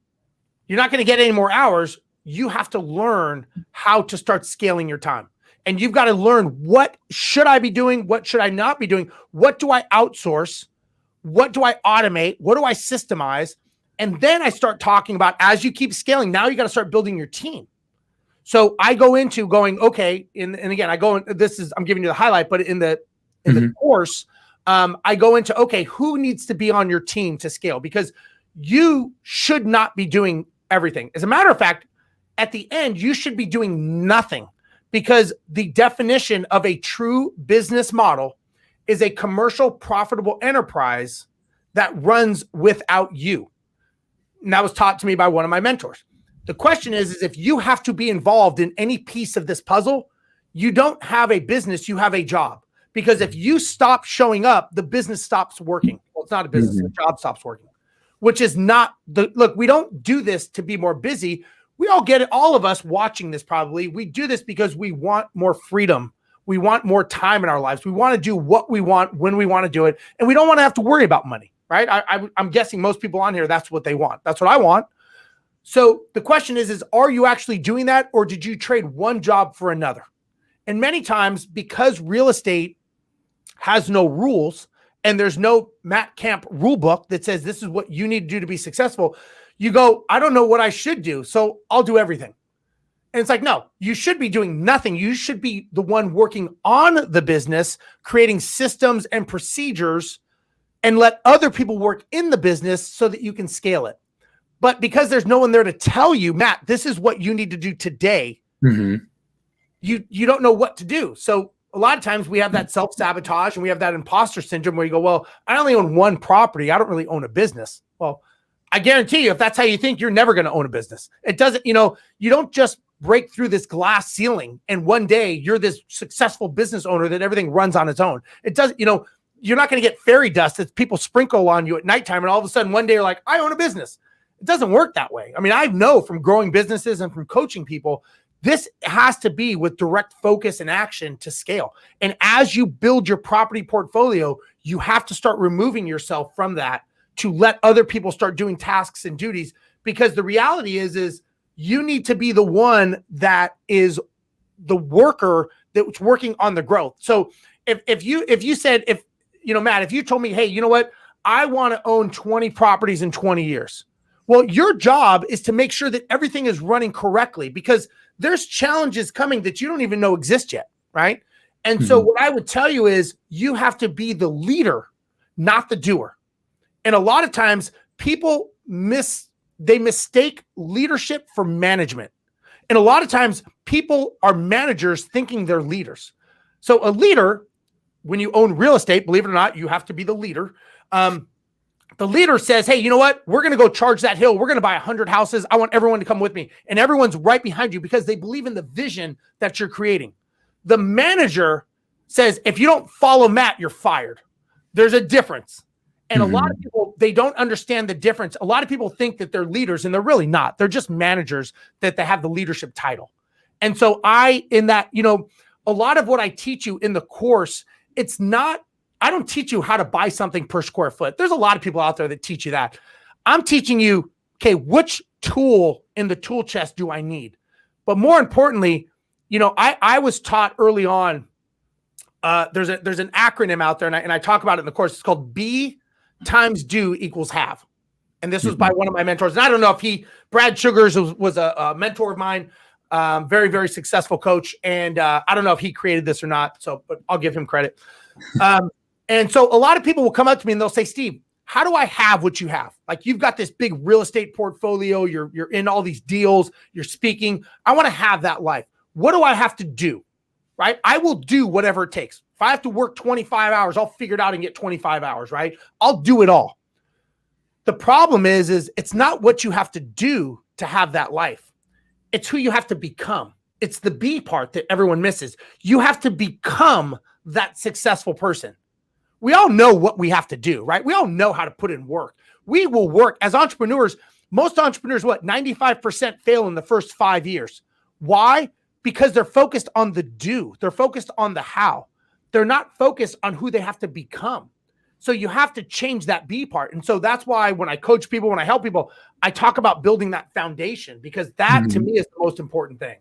You're not going to get any more hours. You have to learn how to start scaling your time. And you've got to learn, what should I be doing? What should I not be doing? What do I outsource? What do I automate? What do I systemize? And then I start talking about, as you keep scaling, now you got to start building your team. So I go into going, okay, and again, I'm giving you the highlight, but in the course, I go into, okay, who needs to be on your team to scale? Because you should not be doing everything. As a matter of fact, at the end, you should be doing nothing, because the definition of a true business model is a commercial, profitable enterprise that runs without you. And that was taught to me by one of my mentors. The question is if you have to be involved in any piece of this puzzle, you don't have a business, you have a job. Because if you stop showing up, the business stops working. Well, it's not a business, the job stops working, which is not look, we don't do this to be more busy. We all get it. All of us watching this, probably, we do this because we want more freedom. We want more time in our lives. We want to do what we want when we want to do it. And we don't want to have to worry about money, right? I'm guessing most people on here, that's what they want. That's what I want. So the question is, are you actually doing that, or did you trade one job for another? And many times, because real estate has no rules and there's no Matt Camp rule book that says this is what you need to do to be successful, you go, I don't know what I should do, so I'll do everything. And it's like, no, you should be doing nothing. You should be the one working on the business, creating systems and procedures, and let other people work in the business so that you can scale it. But because there's no one there to tell you, Matt, this is what you need to do today, you don't know what to do. So a lot of times we have that self-sabotage and we have that imposter syndrome where you go, well, I only own one property. I don't really own a business. Well, I guarantee you, if that's how you think, you're never going to own a business. It doesn't, you don't just break through this glass ceiling and one day you're this successful business owner that everything runs on its own. It doesn't, you're not going to get fairy dust that people sprinkle on you at nighttime and all of a sudden one day you're like, I own a business. It doesn't work that way. I mean, I know from growing businesses and from coaching people, this has to be with direct focus and action to scale. And as you build your property portfolio, you have to start removing yourself from that to let other people start doing tasks and duties. Because the reality is you need to be the one that is the worker that's working on the growth. So if you said, Matt, if you told me, hey, you know what? I want to own 20 properties in 20 years. Well, your job is to make sure that everything is running correctly, because there's challenges coming that you don't even know exist yet, right? And so what I would tell you is you have to be the leader, not the doer. And a lot of times people mistake leadership for management. And a lot of times people are managers thinking they're leaders. So a leader, when you own real estate, believe it or not, you have to be the leader. The leader says, hey, you know what? We're going to go charge that hill. We're going to buy 100 houses. I want everyone to come with me. And everyone's right behind you because they believe in the vision that you're creating. The manager says, if you don't follow Matt, you're fired. There's a difference. And a lot of people, they don't understand the difference. A lot of people think that they're leaders, and they're really not. They're just managers that they have the leadership title. And so a lot of what I teach you in the course, I don't teach you how to buy something per square foot. There's a lot of people out there that teach you that. I'm teaching you, okay, which tool in the tool chest do I need? But more importantly, I was taught early on, there's an acronym out there, and I talk about it in the course. It's called B times do equals have. And this was by one of my mentors. And I don't know if Brad Sugars was a mentor of mine, very, very successful coach. And I don't know if he created this or not, but I'll give him credit. And so a lot of people will come up to me and they'll say, Steve, how do I have what you have? Like, you've got this big real estate portfolio. You're in all these deals. You're speaking. I want to have that life. What do I have to do? Right? I will do whatever it takes. If I have to work 25 hours, I'll figure it out and get 25 hours, right? I'll do it all. The problem is it's not what you have to do to have that life. It's who you have to become. It's the B part that everyone misses. You have to become that successful person. We all know what we have to do, right? We all know how to put in work. We will work as entrepreneurs. Most entrepreneurs, 95% fail in the first 5 years. Why? Because they're focused on the do. They're focused on the how. They're not focused on who they have to become. So you have to change that B part. And so that's why when I coach people, when I help people, I talk about building that foundation, because that to me is the most important thing.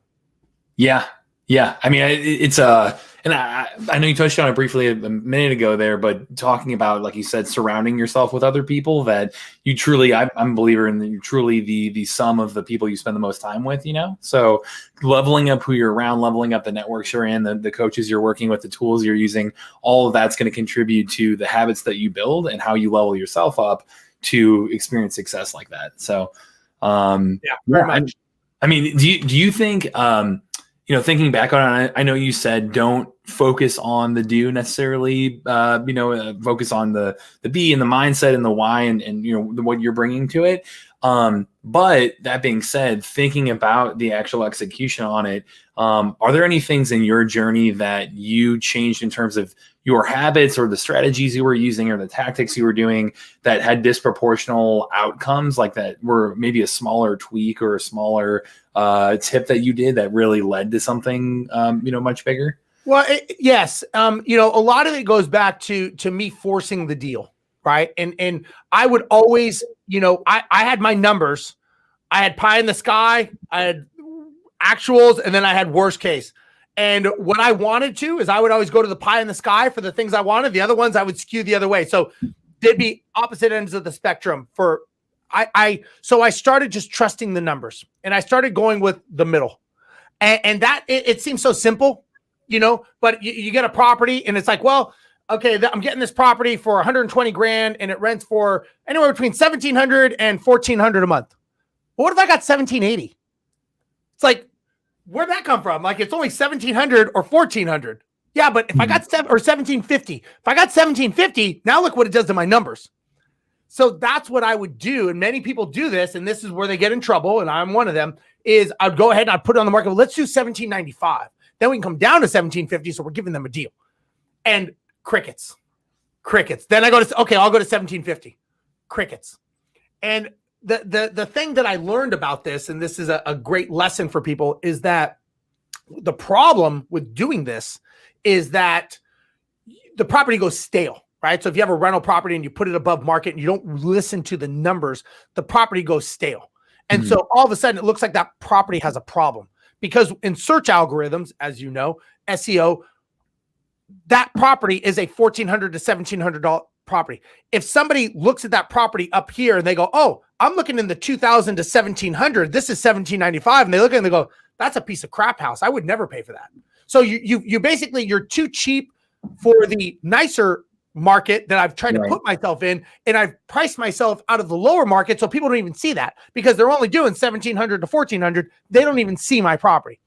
Yeah. Yeah. I mean, and I know you touched on it briefly a minute ago there, but talking about, like you said, surrounding yourself with other people that you truly, I'm a believer in, that you're truly the sum of the people you spend the most time with, So leveling up who you're around, leveling up the networks you're in, the coaches you're working with, the tools you're using, all of that's going to contribute to the habits that you build and how you level yourself up to experience success like that. So, very much. I mean, do you think, thinking back on it, I know you said don't focus on the do necessarily, focus on the B and the mindset and the why and what you're bringing to it. But that being said, thinking about the actual execution on it, are there any things in your journey that you changed in terms of your habits or the strategies you were using or the tactics you were doing that had disproportional outcomes, like that were maybe a smaller tweak or a smaller tip that you did that really led to something, much bigger? Well, yes. A lot of it goes back to me forcing the deal, right? And I would always, I had my numbers. I had pie in the sky, I had actuals, and then I had worst case. And what I wanted to is I would always go to the pie in the sky for the things I wanted. The other ones I would skew the other way. So they'd be opposite ends of the spectrum so I started just trusting the numbers, and I started going with the middle. And that it seems so simple, but you get a property and it's like, well, okay, I'm getting this property for 120 grand and it rents for anywhere between 1,700 and 1,400 a month. But what if I got 1,780? It's like, where'd that come from? Like, it's only 1,700 or 1,400. Yeah, but if I got 1,750, if I got 1,750, now look what it does to my numbers. So that's what I would do. And many people do this, and this is where they get in trouble, and I'm one of them, is I'd go ahead and I'd put it on the market. Well, let's do 1,795. Then we can come down to 1,750, so we're giving them a deal. And crickets. Then I go to, okay, I'll go to 1,750. Crickets. And the thing that I learned about this, and this is a great lesson for people, is that the problem with doing this is that the property goes stale. Right. So if you have a rental property and you put it above market and you don't listen to the numbers, the property goes stale. And so all of a sudden it looks like that property has a problem, because in search algorithms, as you know, SEO, that property is a $1,400 to $1,700 property. If somebody looks at that property up here and they go, oh, I'm looking in the 2000 to 1700, this is 1795. And they look at it and they go, that's a piece of crap house. I would never pay for that. So you basically, you're too cheap for the nicer market that I've tried to put myself in, and I've priced myself out of the lower market so people don't even see that because they're only doing 1700 to 1400. They don't even see my property.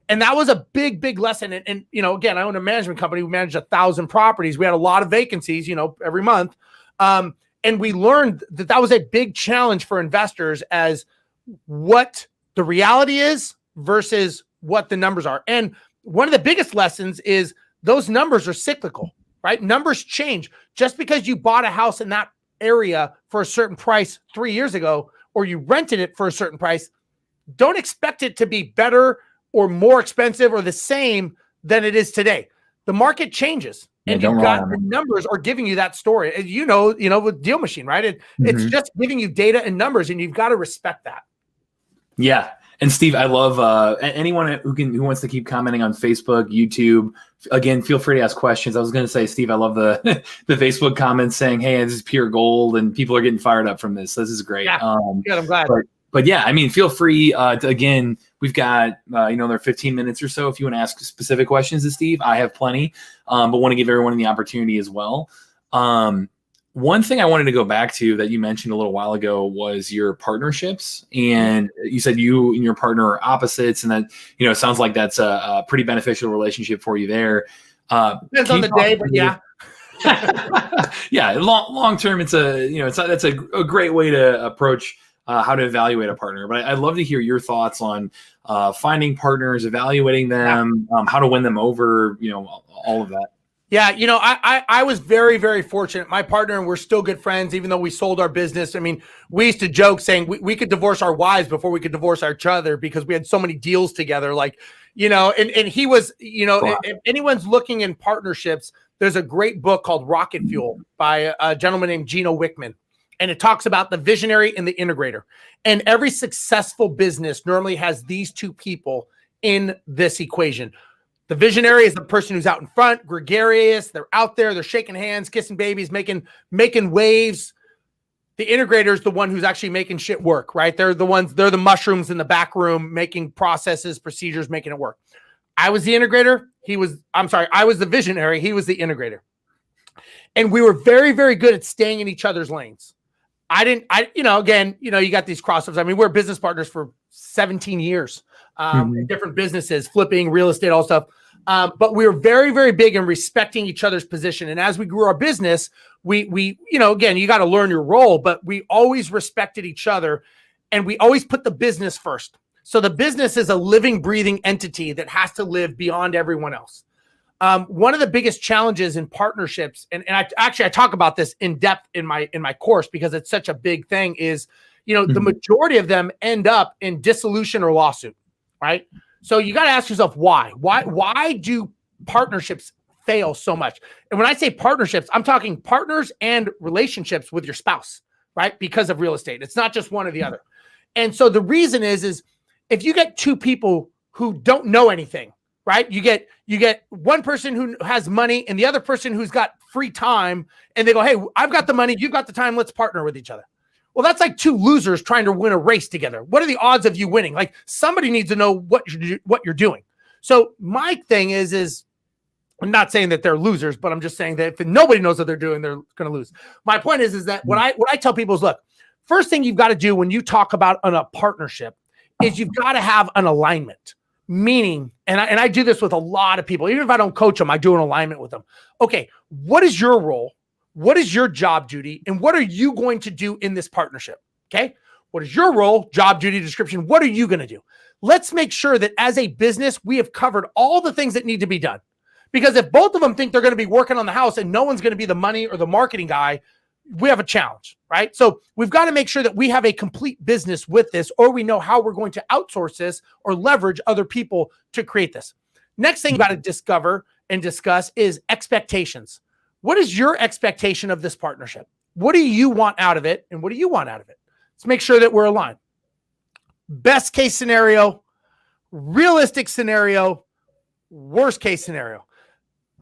And that was a big, big lesson. And again, I own a management company. We managed 1,000 properties. We had a lot of vacancies, every month. And we learned that was a big challenge for investors as what the reality is versus what the numbers are. And one of the biggest lessons is those numbers are cyclical, right? Numbers change. Just because you bought a house in that area for a certain price 3 years ago, or you rented it for a certain price, don't expect it to be better or more expensive or the same than it is today. The market changes, and you've got the numbers are giving you that story. And with Deal Machine, right? It's just giving you data and numbers, and you've got to respect that. Yeah. And Steve, I love anyone who wants to keep commenting on Facebook, YouTube. Again, feel free to ask questions. I was going to say, Steve, I love the the Facebook comments saying, "Hey, this is pure gold," and people are getting fired up from this. This is great. Yeah, good. I'm glad. But yeah, I mean, feel free to, again, we've got, there are 15 minutes or so. If you want to ask specific questions to Steve, I have plenty, but want to give everyone the opportunity as well. One thing I wanted to go back to that you mentioned a little while ago was your partnerships. And you said you and your partner are opposites, and that, it sounds like that's a pretty beneficial relationship for you there. Depends on the day, but yeah. Yeah. Long term, that's a great way to approach how to evaluate a partner. But I'd love to hear your thoughts on finding partners, evaluating them, how to win them over, all of that. Yeah, I was very, very fortunate. My partner and we're still good friends, even though we sold our business. I mean, we used to joke saying we could divorce our wives before we could divorce each other because we had so many deals together. And he was, if anyone's looking in partnerships, there's a great book called Rocket Fuel by a gentleman named Gino Wickman. And it talks about the visionary and the integrator. And every successful business normally has these two people in this equation. The visionary is the person who's out in front, gregarious. They're out there, they're shaking hands, kissing babies, making waves. The integrator is the one who's actually making shit work, right? They're the mushrooms in the back room, making processes, procedures, making it work. I was the integrator. I was the visionary. He was the integrator. And we were very, very good at staying in each other's lanes. You got these crossovers. I mean, we're business partners for 17 years, different businesses, flipping, real estate, all stuff. But we were very, very big in respecting each other's position. And as we grew our business, we you got to learn your role, but we always respected each other, and we always put the business first. So the business is a living, breathing entity that has to live beyond everyone else. One of the biggest challenges in partnerships, and I talk about this in depth in my course because it's such a big thing, is, the majority of them end up in dissolution or lawsuit, right? So you got to ask yourself, why? Why do partnerships fail so much? And when I say partnerships, I'm talking partners and relationships with your spouse, right? Because of real estate. It's not just one or the other. And so the reason is if you get two people who don't know anything, right? You get one person who has money and the other person who's got free time, and they go, "Hey, I've got the money, you've got the time, let's partner with each other." Well, that's like two losers trying to win a race together. What are the odds of you winning? Like, somebody needs to know what you're doing. So my thing is I'm not saying that they're losers, but I'm just saying that if nobody knows what they're doing, they're going to lose. My point is that what I tell people is, look, first thing you've got to do when you talk about a partnership is you've got to have an alignment. Meaning, and I do this with a lot of people, even if I don't coach them, I do an alignment with them. Okay, what is your role? What is your job duty? And what are you going to do in this partnership? Okay, what is your role, job duty, description? What are you going to do? Let's make sure that as a business, we have covered all the things that need to be done. Because if both of them think they're going to be working on the house and no one's going to be the money or the marketing guy, we have a challenge, right? So we've got to make sure that we have a complete business with this, or we know how we're going to outsource this or leverage other people to create this. Next thing you got to discover and discuss is expectations. What is your expectation of this partnership? What do you want out of it? And what do you want out of it? Let's make sure that we're aligned. Best case scenario, realistic scenario, worst case scenario.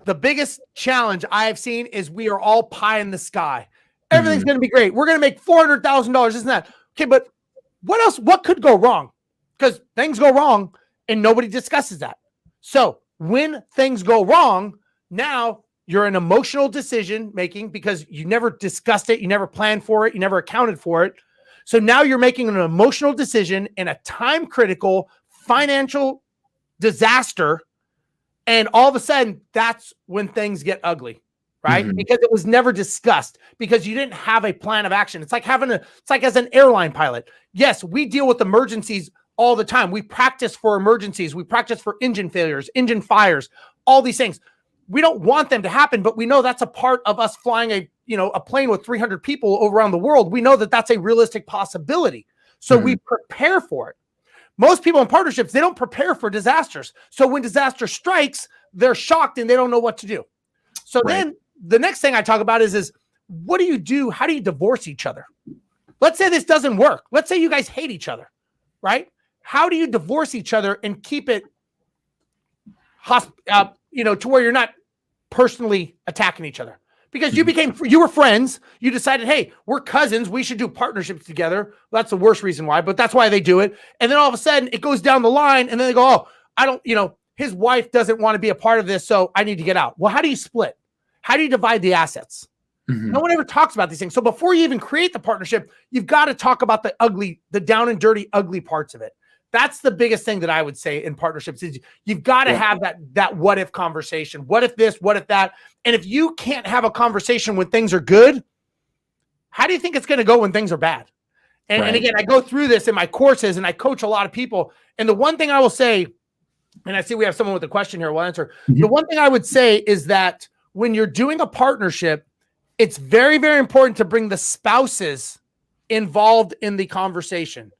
the biggest challenge I have seen is we are all pie in the sky. Everything's going to be great. We're going to make $400,000, isn't that? Okay, but what else? What could go wrong? Because things go wrong and nobody discusses that. So when things go wrong, now you're an emotional decision making because you never discussed it. You never planned for it. You never accounted for it. So now you're making an emotional decision in a time critical financial disaster. And all of a sudden, that's when things get ugly, right? Because it was never discussed, because you didn't have a plan of action. It's like as an airline pilot. Yes, we deal with emergencies all the time. We practice for emergencies. We practice for engine failures, engine fires, all these things. We don't want them to happen, but we know that's a part of us flying a plane with 300 people around the world. We know that that's a realistic possibility. So we prepare for it. Most people in partnerships, they don't prepare for disasters. So when disaster strikes, they're shocked and they don't know what to do. So then the next thing I talk about is what do you do? How do you divorce each other? Let's say this doesn't work. Let's say you guys hate each other, right? How do you divorce each other and keep it, to where you're not personally attacking each other? Because you were friends. You decided, hey, we're cousins. We should do partnerships together. Well, that's the worst reason why, but that's why they do it. And then all of a sudden it goes down the line and then they go, oh, I don't, his wife doesn't want to be a part of this. So I need to get out. Well, how do you split? How do you divide the assets? No one ever talks about these things. So before you even create the partnership, you've got to talk about the down and dirty, ugly parts of it. That's the biggest thing that I would say in partnerships is you've got to have that what if conversation. What if this, what if that? And if you can't have a conversation when things are good, how do you think it's going to go when things are bad? And again, I go through this in my courses and I coach a lot of people. And the one thing I will say, and I see we have someone with a question here, we'll answer. The one thing I would say is that when you're doing a partnership, it's very, very important to bring the spouses involved in the conversation,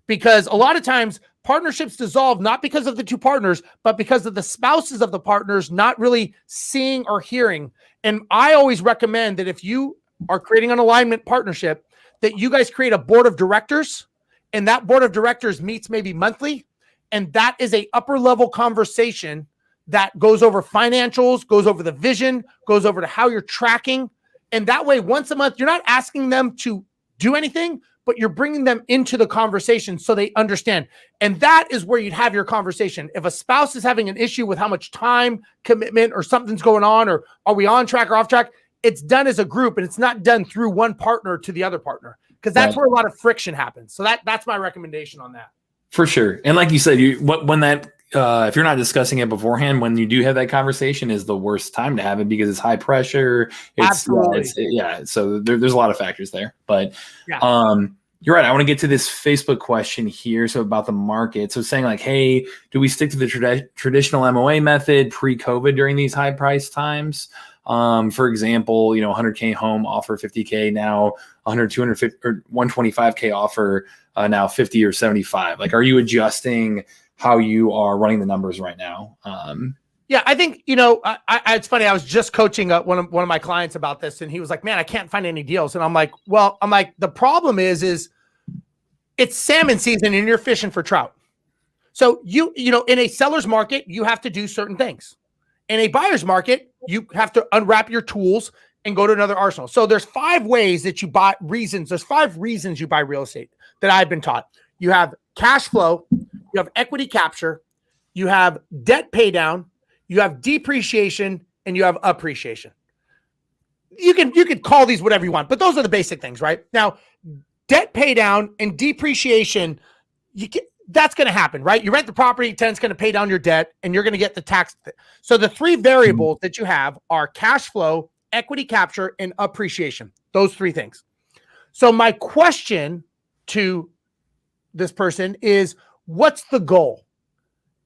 because a lot of times partnerships dissolve not because of the two partners, but because of the spouses of the partners not really seeing or hearing. And I always recommend that if you are creating an alignment partnership, that you guys create a board of directors, and that board of directors meets maybe monthly. And that is a upper level conversation that goes over financials, goes over the vision, goes over to how you're tracking. And that way, once a month, you're not asking them to do anything, but you're bringing them into the conversation so they understand. And that is where you'd have your conversation. If a spouse is having an issue with how much time commitment or something's going on, or are we on track or off track, it's done as a group, and it's not done through one partner to the other partner, because that's where a lot of friction happens. So that's my recommendation on that. For sure. And like you said, if you're not discussing it beforehand, when you do have that conversation is the worst time to have it, because it's high pressure. Absolutely. So there's a lot of factors there, but you're right. I want to get to this Facebook question here. So about the market. So saying like, hey, do we stick to the traditional MOA method pre-COVID during these high price times? For example, 100K home offer 50K, now 100, 250 or 125K offer now 50 or 75. Like, are you adjusting how you are running the numbers right now? Yeah, I think, it's funny. I was just coaching one of my clients about this, and he was like, man, I can't find any deals. And I'm like, the problem is it's salmon season and you're fishing for trout. So in a seller's market, you have to do certain things. In a buyer's market, you have to unwrap your tools and go to another arsenal. So there's 5 ways that you buy reasons. There's 5 reasons you buy real estate that I've been taught. You have cash flow, you have equity capture, you have debt pay down, you have depreciation, and you have appreciation. You could call these whatever you want, but those are the basic things, right? Now, debt pay down and depreciation, that's going to happen, right? You rent the property, tenant's going to pay down your debt, and you're going to get the tax. So the 3 variables that you have are cash flow, equity capture, and appreciation. Those 3 things. So my question to this person is, what's the goal?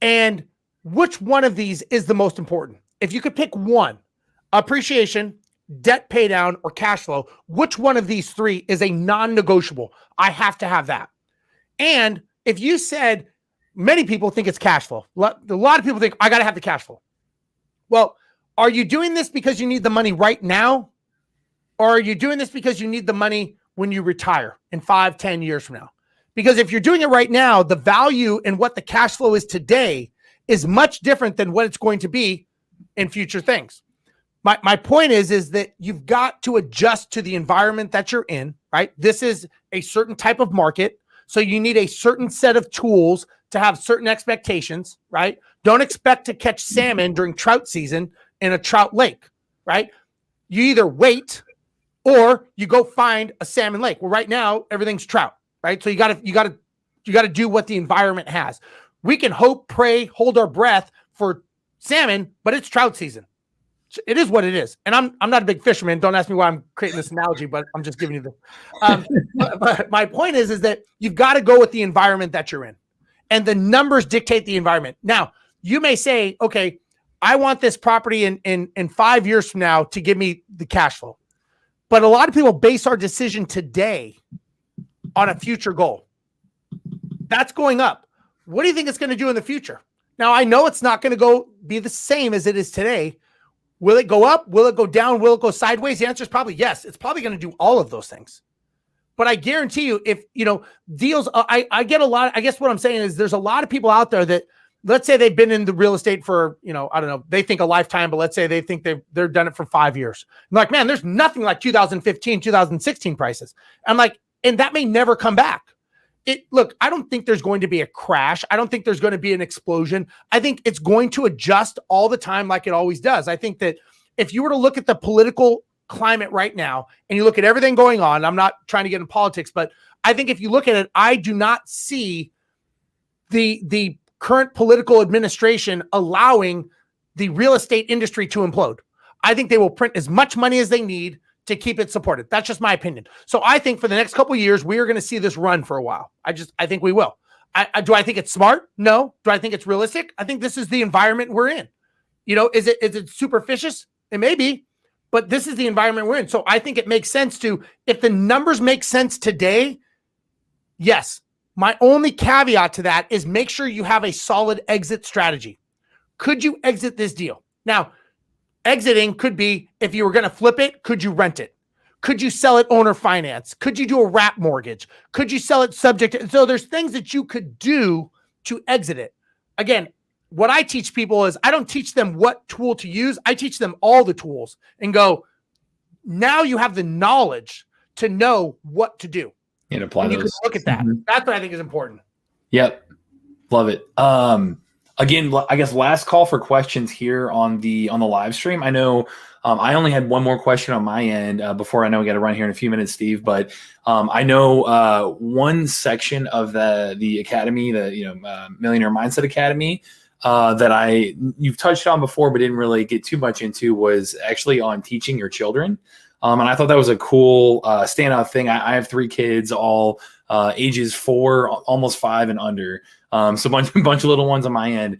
And which one of these is the most important? If you could pick one, appreciation, debt pay down, or cash flow, which one of these 3 is a non-negotiable? I have to have that. And if you said, many people think it's cash flow. A lot of people think, I got to have the cash flow. Well, are you doing this because you need the money right now? Or are you doing this because you need the money when you retire in 5, 10 years from now? Because if you're doing it right now, the value and what the cash flow is today is much different than what it's going to be in future things. My point is that you've got to adjust to the environment that you're in, right? This is a certain type of market. So you need a certain set of tools to have certain expectations, right? Don't expect to catch salmon during trout season in a trout lake, right? You either wait or you go find a salmon lake. Well, right now everything's trout, right? So you got to do what the environment has. We can hope, pray, hold our breath for salmon, but it's trout season. It is what it is. And I'm not a big fisherman. Don't ask me why I'm creating this analogy, but I'm just giving you but my point is that you've got to go with the environment that you're in, and the numbers dictate the environment. Now, you may say, okay, I want this property in 5 years from now to give me the cash flow. But a lot of people base our decision today on a future goal. That's going up. What do you think it's going to do in the future? Now, I know it's not going to be the same as it is today. Will it go up? Will it go down? Will it go sideways? The answer is probably yes. It's probably going to do all of those things. But I guarantee you, if, deals, I get a lot. I guess what I'm saying is there's a lot of people out there that, let's say they've been in the real estate for, I don't know, they think a lifetime, but let's say they think they're done it for 5 years. I'm like, man, there's nothing like 2015, 2016 prices. I'm like, and that may never come back. Look, I don't think there's going to be a crash. I don't think there's going to be an explosion. I think it's going to adjust all the time like it always does. I think that if you were to look at the political climate right now and you look at everything going on, I'm not trying to get in politics, but I think if you look at it, I do not see the current political administration allowing the real estate industry to implode. I think they will print as much money as they need to keep it supported. That's just my opinion. So I think for the next couple of years, we are going to see this run for a while. I think we will. Do I think it's smart? No. Do I think it's realistic? I think this is the environment we're in. Is it superficious? It may be, but this is the environment we're in. So I think it makes sense if the numbers make sense today, yes. My only caveat to that is make sure you have a solid exit strategy. Could you exit this deal? Now, exiting could be, if you were going to flip it, could you rent it? Could you sell it owner finance? Could you do a wrap mortgage? Could you sell it subject? So there's things that you could do to exit it. Again, what I teach people is I don't teach them what tool to use. I teach them all the tools and go, now you have the knowledge to know what to do. And apply you those. can look at that. Mm-hmm. That's what I think is important. Yep. Love it. Again, I guess last call for questions here on the live stream. I know I only had one more question on my end before I know we got to run here in a few minutes, Steve. But I know one section of the academy, the Millionaire Mindset Academy, that you've touched on before, but didn't really get too much into, was actually on teaching your children. And I thought that was a cool standout thing. I have 3 kids, all ages 4, almost 5 and under. So bunch of little ones on my end.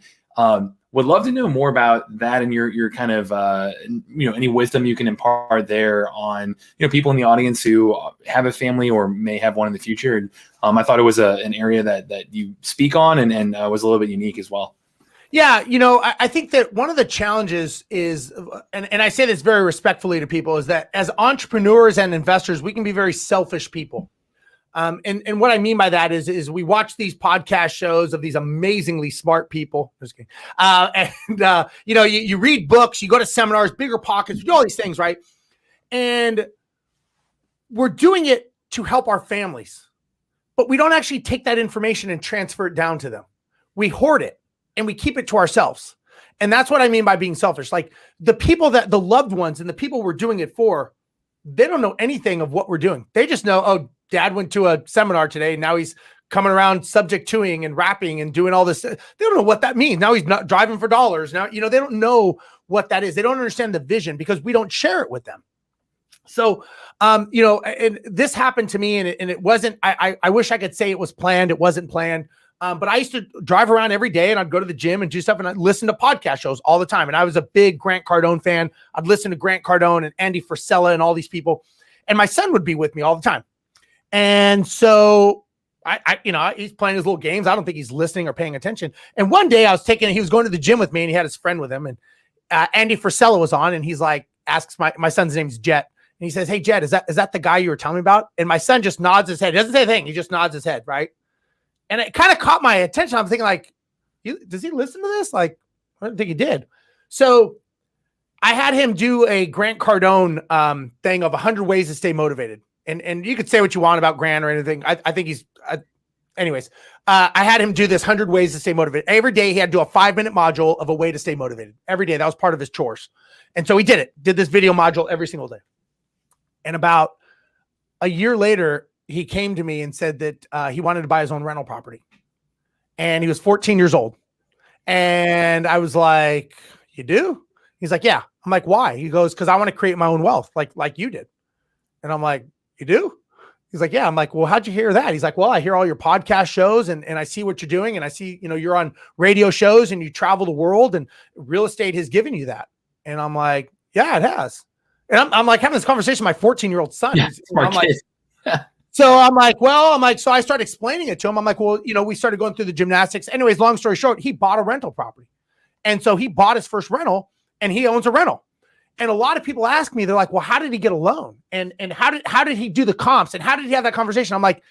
Would love to know more about that and your kind of, any wisdom you can impart there on, people in the audience who have a family or may have one in the future. I thought it was an area that you speak on and was a little bit unique as well. Yeah, I think that one of the challenges is, and I say this very respectfully to people, is that as entrepreneurs and investors, we can be very selfish people. And what I mean by that is we watch these podcast shows of these amazingly smart people. Just kidding. You read books, you go to seminars, BiggerPockets, you do all these things, right? And we're doing it to help our families, but we don't actually take that information and transfer it down to them. We hoard it and we keep it to ourselves. And that's what I mean by being selfish. Like the loved ones and the people we're doing it for, they don't know anything of what we're doing. They just know, oh, Dad went to a seminar today. Now he's coming around subject toing and rapping and doing all this. They don't know what that means. Now he's not driving for dollars. Now, they don't know what that is. They don't understand the vision because we don't share it with them. So, and this happened to me and it wasn't, I wish I could say it was planned. It wasn't planned. But I used to drive around every day and I'd go to the gym and do stuff and I'd listen to podcast shows all the time. And I was a big Grant Cardone fan. I'd listen to Grant Cardone and Andy Frisella and all these people. And my son would be with me all the time. And so he's playing his little games. I don't think he's listening or paying attention. And one day he was going to the gym with me and he had his friend with him. And Andy Frisella was on and he's like, asks my son's name's Jet. And he says, "Hey, Jet, is that the guy you were telling me about?" And my son just nods his head. He doesn't say a thing. He just nods his head, right? And it kind of caught my attention. I'm thinking like, does he listen to this? Like, I don't think he did. So I had him do a Grant Cardone thing of 100 ways to stay motivated. And you could say what you want about Grant or anything. I think he's, anyways, I had him do this 100 ways to stay motivated. Every day he had to do a 5-minute module of a way to stay motivated. Every day. That was part of his chores. And so he did this video module every single day. And about a year later, he came to me and said that he wanted to buy his own rental property. And he was 14 years old. And I was like, you do? He's like, yeah. I'm like, why? He goes, because I want to create my own wealth like you did. And I'm like, you do? He's like, yeah. I'm like, well, how'd you hear that? He's like, well, I hear all your podcast shows and I see what you're doing. And I see, you're on radio shows and you travel the world and real estate has given you that. And I'm like, yeah, it has. And I'm like having this conversation with my 14-year-old son. Yeah, I'm like, so I'm like, so I started explaining it to him. I'm like, well, we started going through the gymnastics. Anyways, long story short, he bought a rental property. And so he bought his first rental and he owns a rental. And a lot of people ask me, they're like, well, how did he get a loan? And how did he do the comps? And how did he have that conversation? I'm like,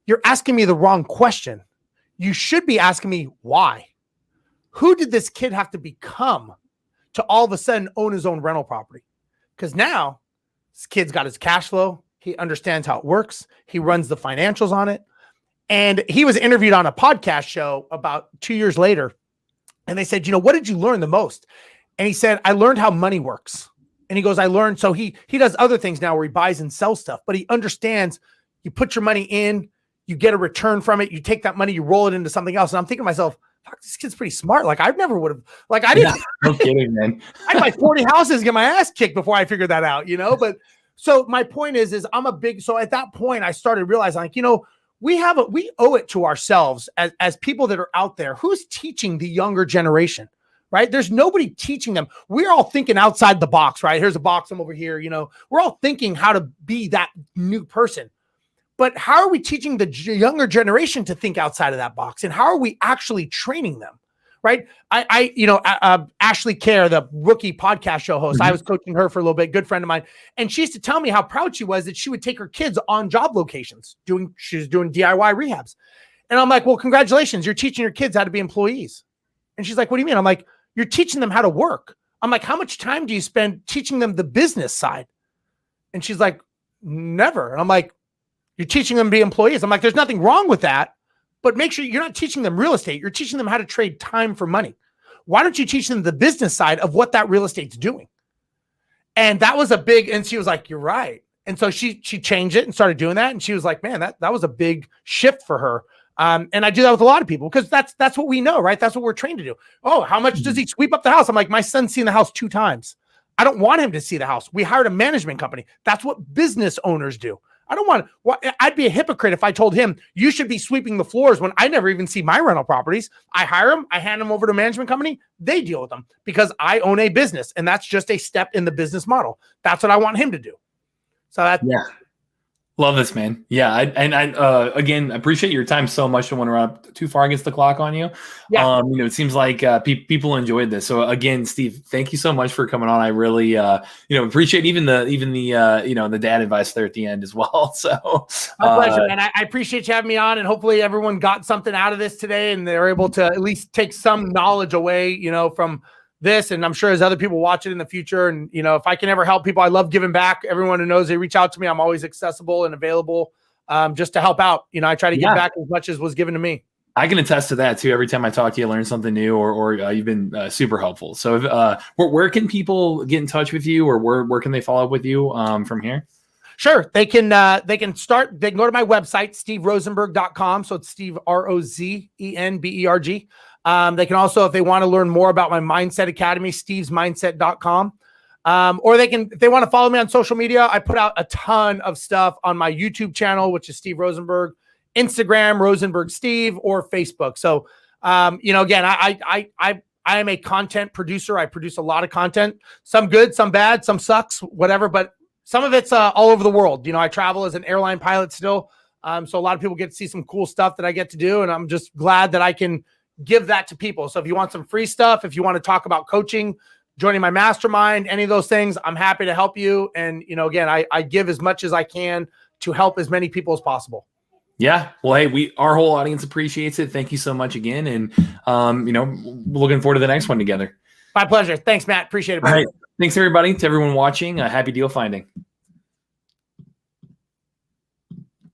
you're asking me the wrong question. You should be asking me why. Who did this kid have to become to all of a sudden own his own rental property? Because now this kid's got his cash flow. He understands how it works. He runs the financials on it. And he was interviewed on a podcast show about 2 years later. And they said, what did you learn the most? And he said, I learned how money works. And he goes, I learned. So he does other things now where he buys and sells stuff, but he understands you put your money in, you get a return from it. You take that money, you roll it into something else. And I'm thinking to myself, fuck, this kid's pretty smart. Like I never would have, like I didn't. No kidding, man. I'd buy 40 houses, get my ass kicked before I figured that out, But so my point is so at that point I started realizing like, we owe it to ourselves as people that are out there. Who's teaching the younger generation? Right? There's nobody teaching them. We're all thinking outside the box, right? Here's a box. I'm over here. We're all thinking how to be that new person. But how are we teaching the younger generation to think outside of that box? And how are we actually training them? Right? Ashley Kerr, the rookie podcast show host, I was coaching her for a little bit, good friend of mine. And she used to tell me how proud she was that she would take her kids on job locations she was doing DIY rehabs. And I'm like, well, congratulations. You're teaching your kids how to be employees. And she's like, what do you mean? I'm like, you're teaching them how to work. I'm like, how much time do you spend teaching them the business side? And she's like, never. And I'm like, you're teaching them to be employees. I'm like, there's nothing wrong with that, but make sure you're not teaching them real estate. You're teaching them how to trade time for money. Why don't you teach them the business side of what that real estate's doing? And that was and she was like, you're right. And so she changed it and started doing that. And she was like, man, that was a big shift for her. And I do that with a lot of people because that's what we know, right? That's what we're trained to do. Oh, how much does he sweep up the house? I'm like, my son's seen the house 2 times. I don't want him to see the house. We hired a management company. That's what business owners do. I'd be a hypocrite if I told him you should be sweeping the floors when I never even see my rental properties. I hire them. I hand them over to a management company. They deal with them because I own a business and that's just a step in the business model. That's what I want him to do. So Love this, man. Yeah. I again, appreciate your time so much. Don't want to run up too far against the clock on you. Yeah. It seems like people enjoyed this. So again, Steve, thank you so much for coming on. I really, appreciate even the dad advice there at the end as well. So my pleasure, man. I appreciate you having me on and hopefully everyone got something out of this today and they're able to at least take some knowledge away, from this. And I'm sure as other people watch it in the future. And, if I can ever help people, I love giving back. Everyone who knows they reach out to me. I'm always accessible and available just to help out. I try to give back as much as was given to me. I can attest to that too. Every time I talk to you, I learn something new or you've been super helpful. So where can people get in touch with you or where can they follow up with you from here? Sure. They can go to my website, steverozenberg.com. So it's Steve Rozenberg. They can also, if they want to learn more about my mindset academy, stevesmindset.com. Or if they want to follow me on social media, I put out a ton of stuff on my YouTube channel, which is Steve Rozenberg, Instagram, Rozenberg Steve, or Facebook. So, again, I am a content producer. I produce a lot of content, some good, some bad, some sucks, whatever, but some of it's all over the world. I travel as an airline pilot still. So a lot of people get to see some cool stuff that I get to do. And I'm just glad that I can give that to people. So if you want some free stuff, if you want to talk about coaching, joining my mastermind, any of those things, I'm happy to help you. And, again, I give as much as I can to help as many people as possible. Yeah. Well, hey, our whole audience appreciates it. Thank you so much again. And, looking forward to the next one together. My pleasure. Thanks, Matt. Appreciate it. All right. Thanks everybody, to everyone watching. Happy deal finding.